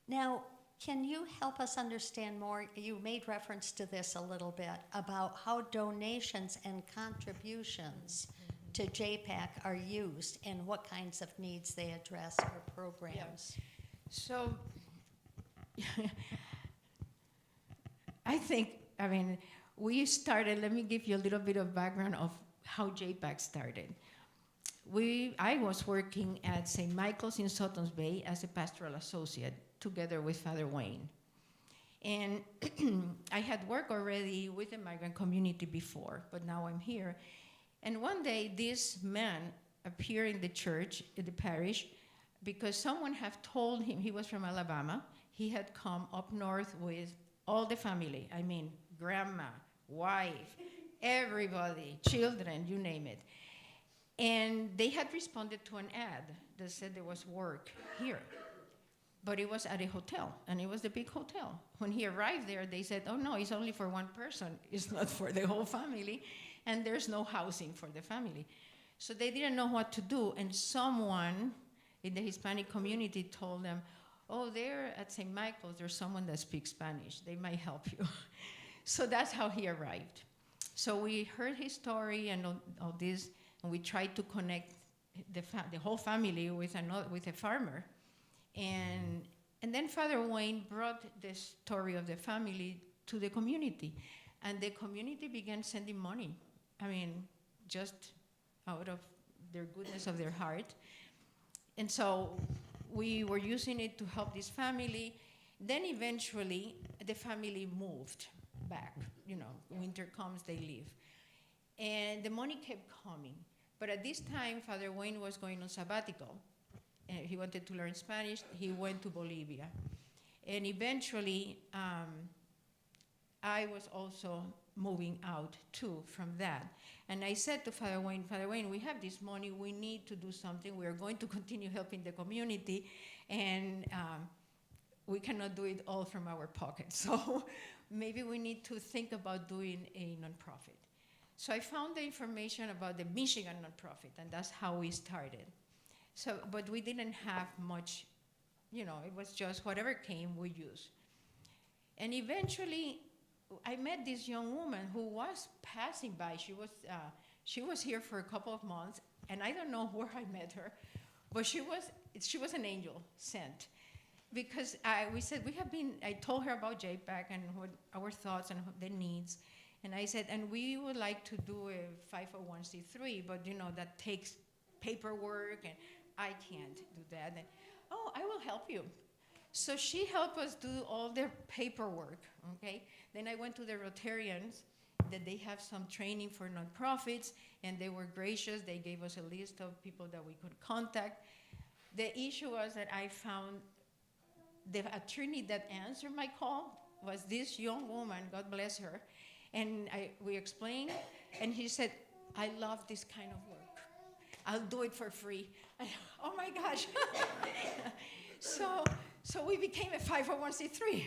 Now, can you help us understand more? You made reference to this a little bit about how donations and contributions to JPAC are used and what kinds of needs they address or programs. So we started, let me give you a little bit of background of how JPAC started. I was working at St. Michael's in Sutton's Bay as a pastoral associate together with Father Wayne. And I had worked already with the migrant community before, but now I'm here. And one day, this man appeared in the church, in the parish, because someone had told him, he was from Alabama, he had come up north with all the family. I mean, grandma, wife, everybody, children, you name it. And they had responded to an ad that said there was work here. But it was at a hotel, and it was a big hotel. When he arrived there, they said, oh no, it's only for one person. It's not for the whole family, and there's no housing for the family. So they didn't know what to do, and someone in the Hispanic community told them, oh, there at St. Michael's, there's someone that speaks Spanish. They might help you. So that's how he arrived. So we heard his story and all this, and we tried to connect the whole family with a farmer. And then Father Wayne brought the story of the family to the community. And the community began sending money. I mean, just out of their goodness of their heart. And so we were using it to help this family. Then eventually, the family moved back. You know, winter comes, they leave. And the money kept coming. But at this time, Father Wayne was going on sabbatical. He wanted to learn Spanish. He went to Bolivia. And eventually, I was also moving out too from that. And I said to Father Wayne, we have this money. We need to do something. We are going to continue helping the community. And we cannot do it all from our pockets. So maybe we need to think about doing a nonprofit. So I found the information about the Michigan nonprofit, and that's how we started. So, but we didn't have much, you know, it was just whatever came, we used. And eventually, I met this young woman who was passing by. She was here for a couple of months, and I don't know where I met her, but she was an angel sent. Because we said, I told her about JPAC and what our thoughts and the needs. And I said, and we would like to do a 501c3, but you know, that takes paperwork, and I can't do that. And, oh, I will help you. So she helped us do all their paperwork, okay? Then I went to the Rotarians, that they have some training for nonprofits, and they were gracious. They gave us a list of people that we could contact. The issue was that I found the attorney that answered my call was this young woman, God bless her. And we explained, and he said, I love this kind of work. I'll do it for free. Oh my gosh. So we became a 501c3.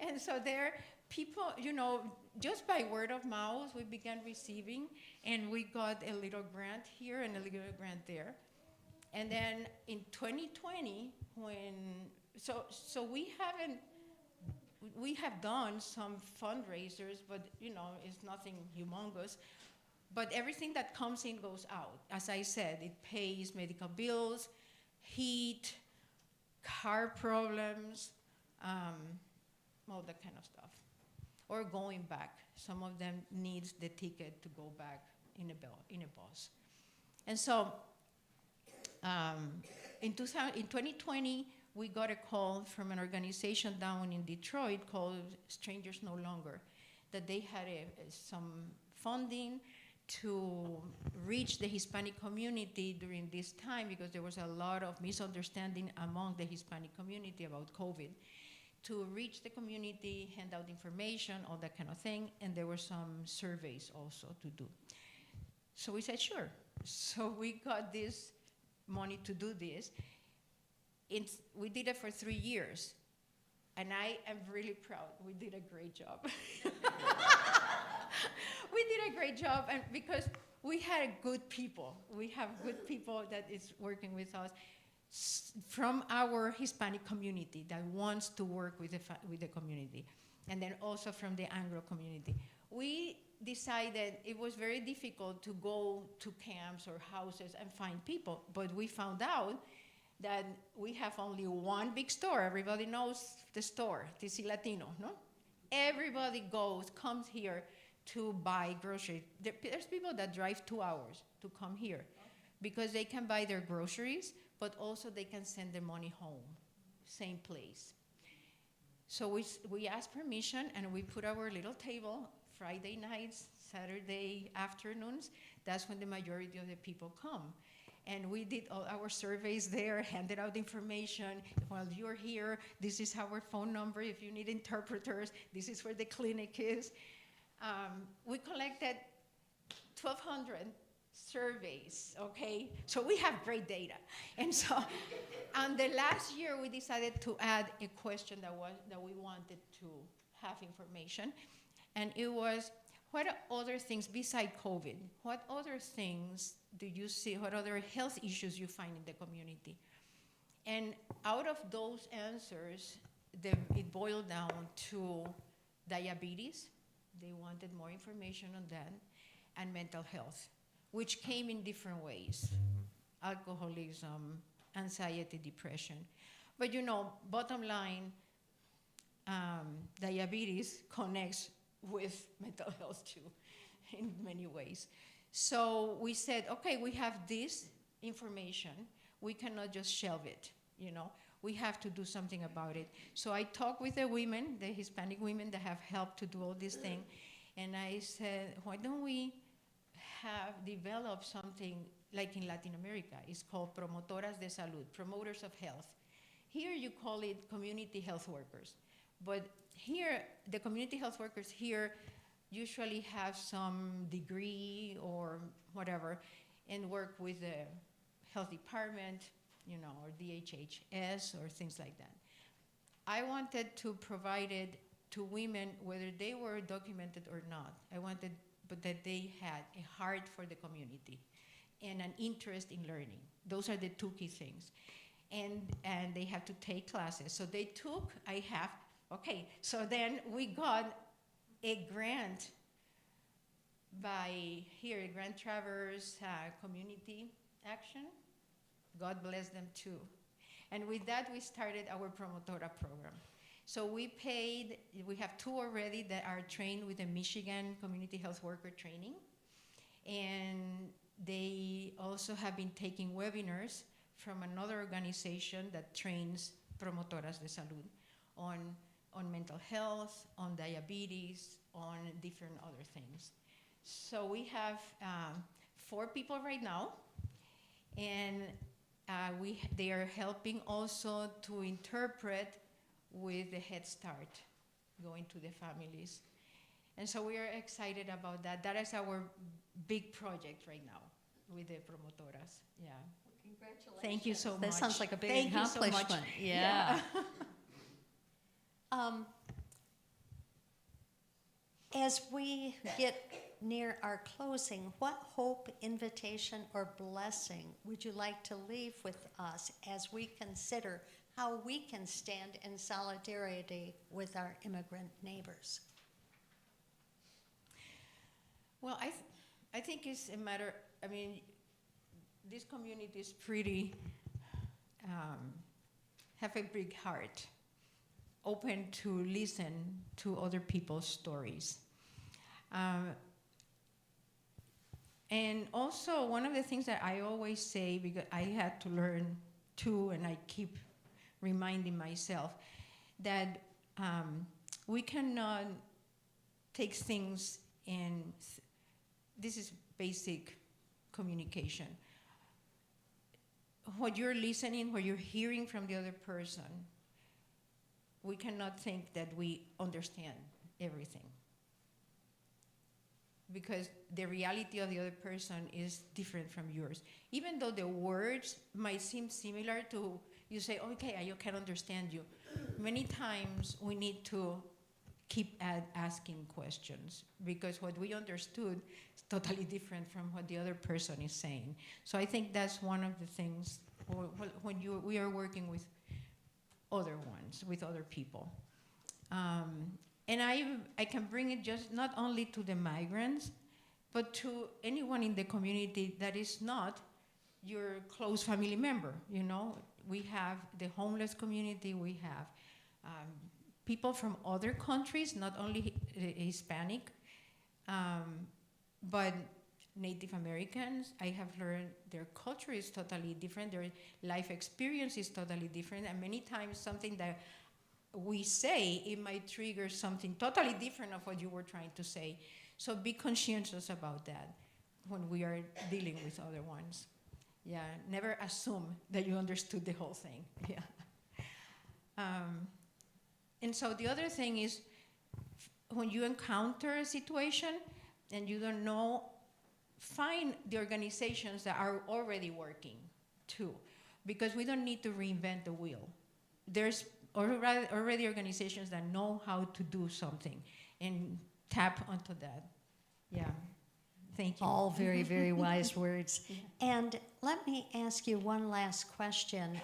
And so there, people, you know, just by word of mouth, we began receiving, and we got a little grant here and a little grant there. And then in 2020, so we have done some fundraisers, but it's nothing humongous. But everything that comes in goes out. As I said, it pays medical bills, heat, car problems, all that kind of stuff. Or going back. Some of them needs the ticket to go back in a bus. And so in 2020, we got a call from an organization down in Detroit called Strangers No Longer, that they had some funding to reach the Hispanic community during this time, because there was a lot of misunderstanding among the Hispanic community about COVID, to reach the community, hand out information, all that kind of thing, and there were some surveys also to do. So we said, sure. So we got this money to do this. We did it for 3 years, and I am really proud. We did a great job. We did a great job, and because we had good people. We have good people that is working with us from our Hispanic community that wants to work with the community, and then also from the Anglo community. We decided it was very difficult to go to camps or houses and find people, but we found out that we have only one big store. Everybody knows the store, TC Latino, no? Everybody comes here to buy groceries. There's people that drive 2 hours to come here because they can buy their groceries, but also they can send their money home, same place. So we asked permission, and we put our little table Friday nights, Saturday afternoons. That's when the majority of the people come. And we did all our surveys there, handed out information. While you're here, this is our phone number. If you need interpreters, this is where the clinic is. We collected 1,200 surveys, okay? So we have great data. And so on the last year, we decided to add a question that we wanted to have information. And it was, what other things, beside COVID, what other things do you see, what other health issues you find in the community? And out of those answers, it boiled down to diabetes. They wanted more information on that, and mental health, which came in different ways. Alcoholism, anxiety, depression. But bottom line, diabetes connects with mental health too, in many ways. So we said, okay, we have this information. We cannot just shelve it, We have to do something about it. So I talked with the women, the Hispanic women that have helped to do all this thing, and I said, why don't we develop something like in Latin America? It's called Promotoras de Salud, promoters of health. Here you call it community health workers. But here, the community health workers here usually have some degree or whatever and work with the health department, or DHHS or things like that. I wanted to provide it to women whether they were documented or not. But that they had a heart for the community and an interest in learning. Those are the two key things. And they have to take classes. So they took, so then we got a grant by here, Grand Traverse Community Action. God bless them too. And with that, we started our Promotora program. So we have 2 already that are trained with the Michigan Community Health Worker Training. And they also have been taking webinars from another organization that trains Promotoras de Salud on mental health, on diabetes, on different other things. So we have 4 people right now, and they are helping also to interpret with the Head Start, going to the families. And so we are excited about that. That is our big project right now with the Promotoras. Yeah. Congratulations. Thank you so much. That sounds like a big Thank accomplishment. You so much. Yeah. As we get near our closing, what hope, invitation, or blessing would you like to leave with us as we consider how we can stand in solidarity with our immigrant neighbors. Well, I think it's a matter, I mean, this community is pretty, have a big heart, open to listen to other people's stories. And also, one of the things that I always say, because I had to learn too, and I keep reminding myself, that we cannot take things in, this is basic communication. What you're listening, what you're hearing from the other person, we cannot think that we understand everything. Because the reality of the other person is different from yours. Even though the words might seem similar to, you say, okay, I can understand you. Many times we need to keep asking questions, because what we understood is totally different from what the other person is saying. So I think that's one of the things when we are working with other ones, with other people. And I can bring it just not only to the migrants, but to anyone in the community that is not your close family member. You know, we have the homeless community, we have people from other countries, not only Hispanic, but Native Americans. I have learned their culture is totally different, their life experience is totally different, and many times something that we say, it might trigger something totally different of what you were trying to say. So be conscientious about that when we are dealing with other ones. Yeah, never assume that you understood the whole thing. Yeah. And so the other thing is, when you encounter a situation and you don't know, find the organizations that are already working too, because we don't need to reinvent the wheel. There's already organizations that know how to do something, and tap onto that. Yeah, thank you. All very, very wise words. And let me ask you one last question.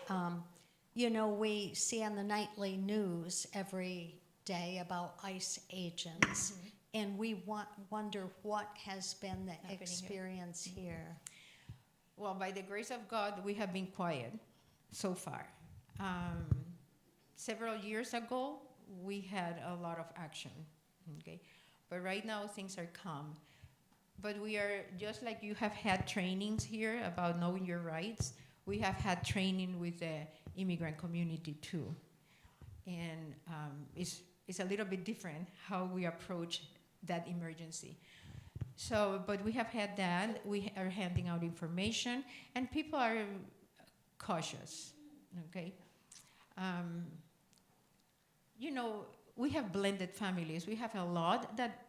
You know, we see on the nightly news every day about ICE agents, and we wonder what has been the experience here. Well, by the grace of God, we have been quiet so far. Several years ago, we had a lot of action, okay? But right now, things are calm. But we are, just like you have had trainings here about knowing your rights, we have had training with the immigrant community too. And it's a little bit different how we approach that emergency. So, but we have had that, we are handing out information, and people are cautious, okay? You know, we have blended families. We have a lot that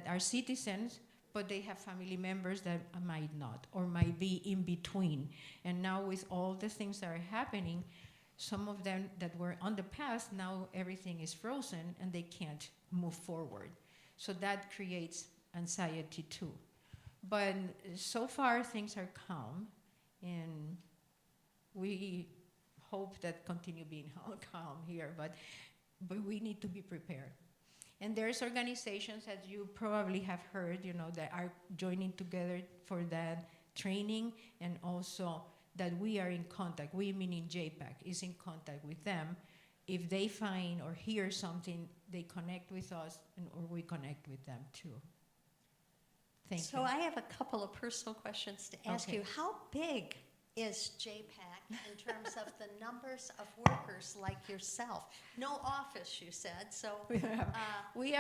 are citizens, but they have family members that might not, or might be in between. And now with all the things that are happening, some of them that were on the past, now everything is frozen and they can't move forward. So that creates anxiety too. But so far things are calm, and we hope that continue being calm here, but we need to be prepared. And there's organizations, as you probably have heard, you know, that are joining together for that training, and also that we are in contact. We, meaning JPAC, is in contact with them. If they find or hear something, they connect with us, or we connect with them too. Thank you. So I have a couple of personal questions to ask you. How big is JPAC in terms of the numbers of workers like yourself? No office, you said, so. We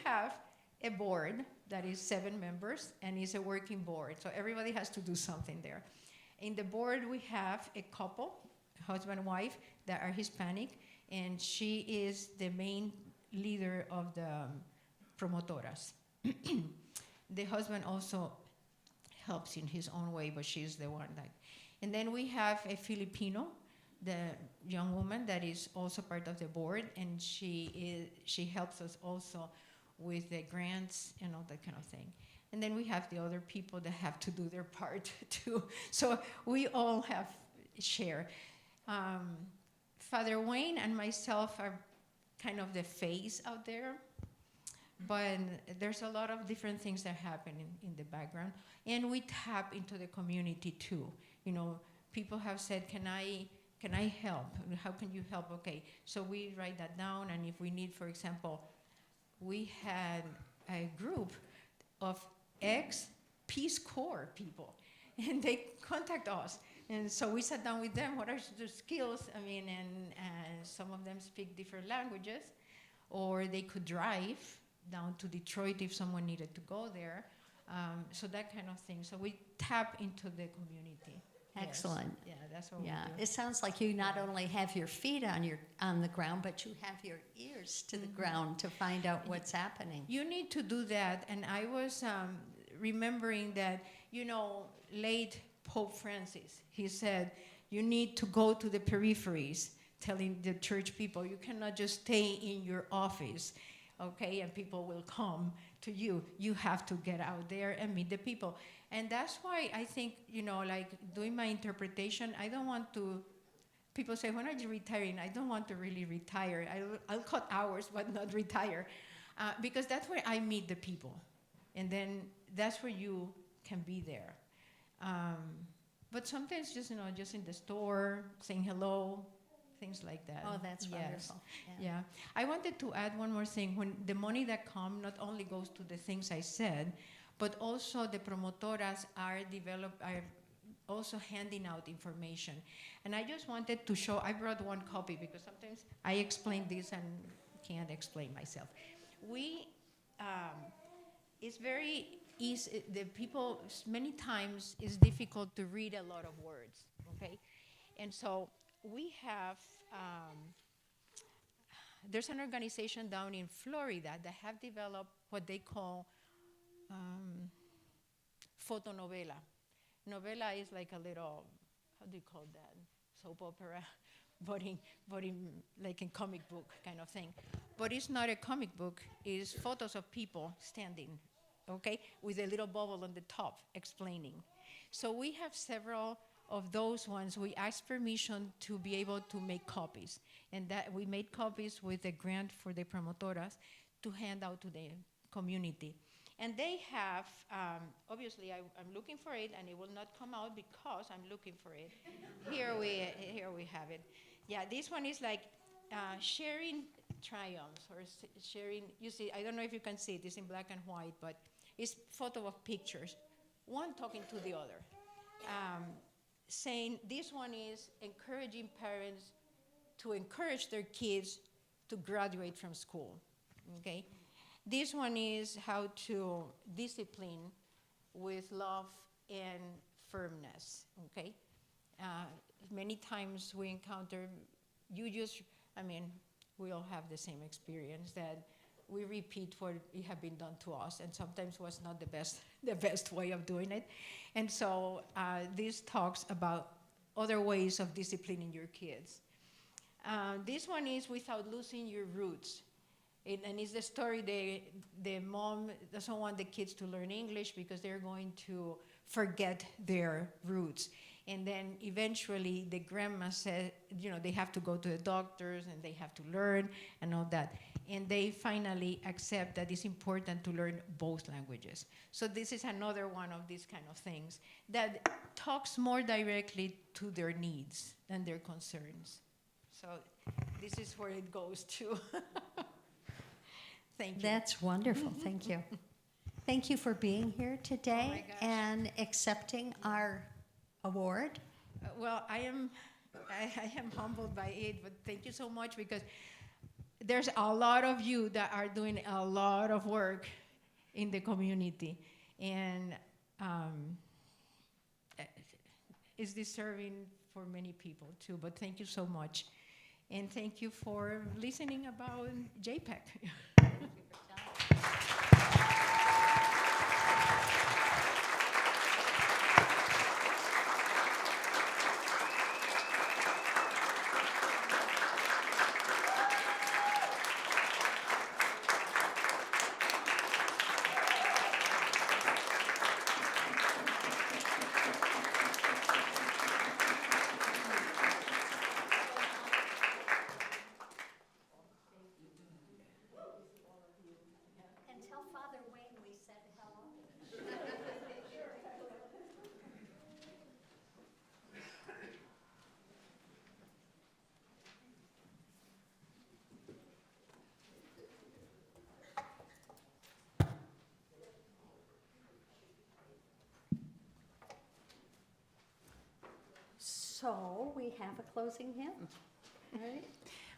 have a board that is 7 members, and it's a working board, so everybody has to do something there. In the board, we have a couple, husband and wife, that are Hispanic, and she is the main leader of the promotoras. The husband also helps in his own way, but she's the one that. And then we have a Filipino, the young woman that is also part of the board, and she helps us also with the grants and all that kind of thing. And then we have the other people that have to do their part too. So we all have share. Father Wayne and myself are kind of the face out there, but there's a lot of different things that happen in the background, and we tap into the community too. You know, people have said, can I help? How can you help? Okay, so we write that down, and if we need, for example, we had a group of ex-Peace Corps people, and they contact us. And so we sat down with them, what are the skills? I mean, and some of them speak different languages, or they could drive down to Detroit if someone needed to go there. So that kind of thing. So we tap into the community. Excellent. Yes. Yeah, that's what we Yeah, do. it sounds like you not only have your feet on the ground, but you have your ears to the ground to find out what's happening. You need to do that. And I was remembering that, you know, late Pope Francis, he said, you need to go to the peripheries, telling the church people, you cannot just stay in your office, okay, and people will come to you. You have to get out there and meet the people. And that's why I think, you know, like doing my interpretation, I don't want to, people say, when are you retiring? I don't want to really retire. I'll cut hours, but not retire. Because that's where I meet the people. And then that's where you can be there. But sometimes just, you know, just in the store, saying hello, things like that. Oh, that's Yes. wonderful. Yeah. I wanted to add one more thing. When the money that comes not only goes to the things I said, but also the promotoras are also handing out information. And I just wanted to show, I brought one copy because sometimes I explain this and can't explain myself. It's very easy, the people, many times it's difficult to read a lot of words, okay? And so we have, there's an organization down in Florida that have developed what they call fotonovela. Novela is like a little, how do you call that? Soap opera, but in like a comic book kind of thing. But it's not a comic book, it's photos of people standing, okay, with a little bubble on the top explaining. So we have several of those ones. We asked permission to be able to make copies, and that we made copies with a grant for the promotoras to hand out to the community. And they have, obviously I'm looking for it, and it will not come out because I'm looking for it. Here we have it. Yeah, this one is like sharing triumphs or sharing, you see, I don't know if you can see it, it's in black and white, but it's photo of pictures, one talking to the other. Saying this one is encouraging parents to encourage their kids to graduate from school, okay? This one is how to discipline with love and firmness, okay? Many times we encounter, we all have the same experience that we repeat what it have been done to us, and sometimes was not the best way of doing it. And so this talks about other ways of disciplining your kids. This one is without losing your roots. And it's the story, the mom doesn't want the kids to learn English because they're going to forget their roots. And then eventually the grandma said, you know, they have to go to the doctors and they have to learn and all that. And they finally accept that it's important to learn both languages. So this is another one of these kind of things that talks more directly to their needs and their concerns. So this is where it goes to. Thank you. That's wonderful. Thank you. Thank you for being here today Oh my gosh. and accepting our award. Well, I am humbled by it, but thank you so much because there's a lot of you that are doing a lot of work in the community, and it's deserving for many people too, but thank you so much. And thank you for listening about JPEG. So we have a closing hymn, right?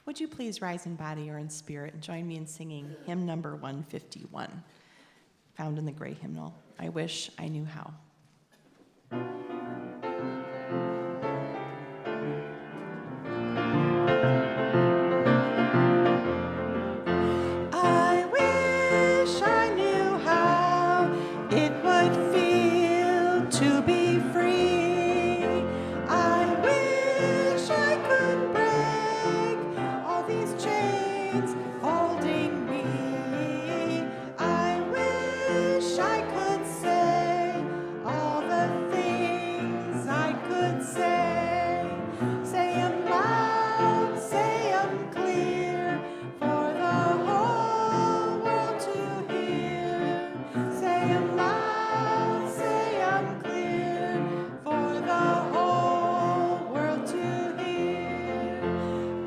Would you please rise in body or in spirit and join me in singing hymn number 151, found in the gray hymnal, I Wish I Knew How. I wish I knew how it would feel to be free. I wish I could break all these chains holding me. I wish I could say all the things I could say. Say 'em loud, say 'em clear, for the whole world to hear. Say 'em loud, say 'em clear, for the whole world to hear.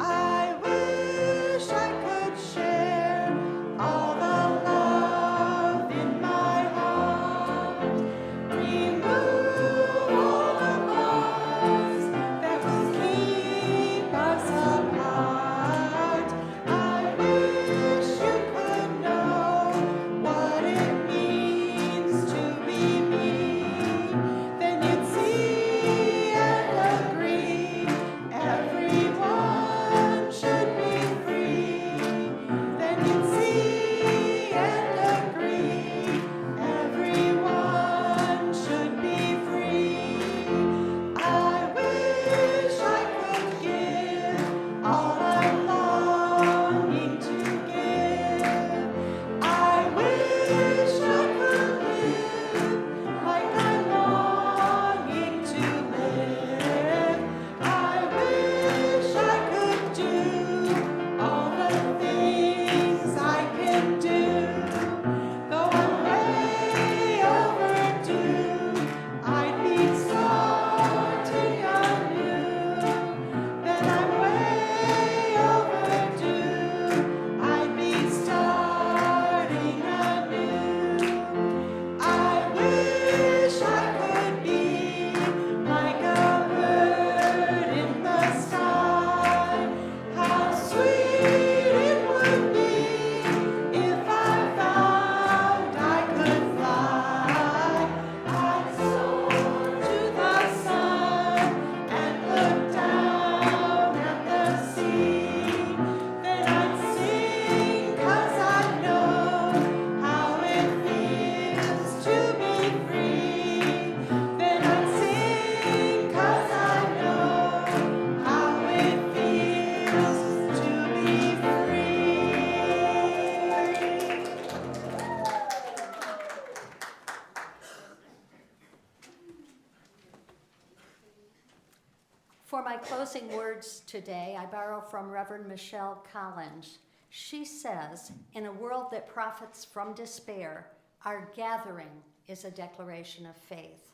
I wish I could share all the love in my heart. Remove all the bonds that will keep us apart. I wish you could know what it means to be me. Then you'd see and agree everyone should be free. Then you'd see and agree everyone should be free. I wish I could give all I'm longing to give. I wish I could live like I'm longing to live. I wish I could do all the things I can do. Though I'm way overdue, I'd be starting anew. Then I'm way overdue, I'd be starting anew. I wish I could be like a bird in the sky. How sweet it would be if I found I could fly. I'd soar to the sun and look down at the sea. Then I'd sing 'cause I know how it feels to be free. Then I'd sing 'cause I know how it feels to be free. For my closing words today, I borrow from Reverend Michelle Collins. She says, in a world that profits from despair, our gathering is a declaration of faith.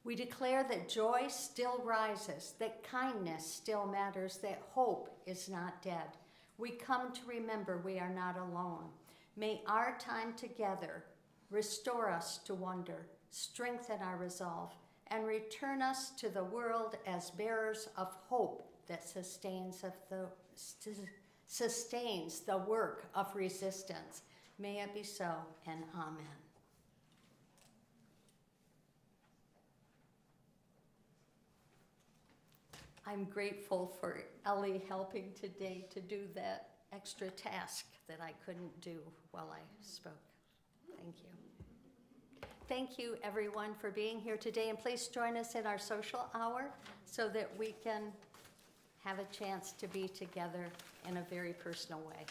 We declare that joy still rises, that kindness still matters, that hope is not dead. We come to remember we are not alone. May our time together restore us to wonder, strengthen our resolve, and return us to the world as bearers of hope that sustains the work of resistance. May it be so, and amen. I'm grateful for Ellie helping today to do that extra task that I couldn't do while I spoke. Thank you. Thank you, everyone, for being here today, and please join us in our social hour so that we can have a chance to be together in a very personal way.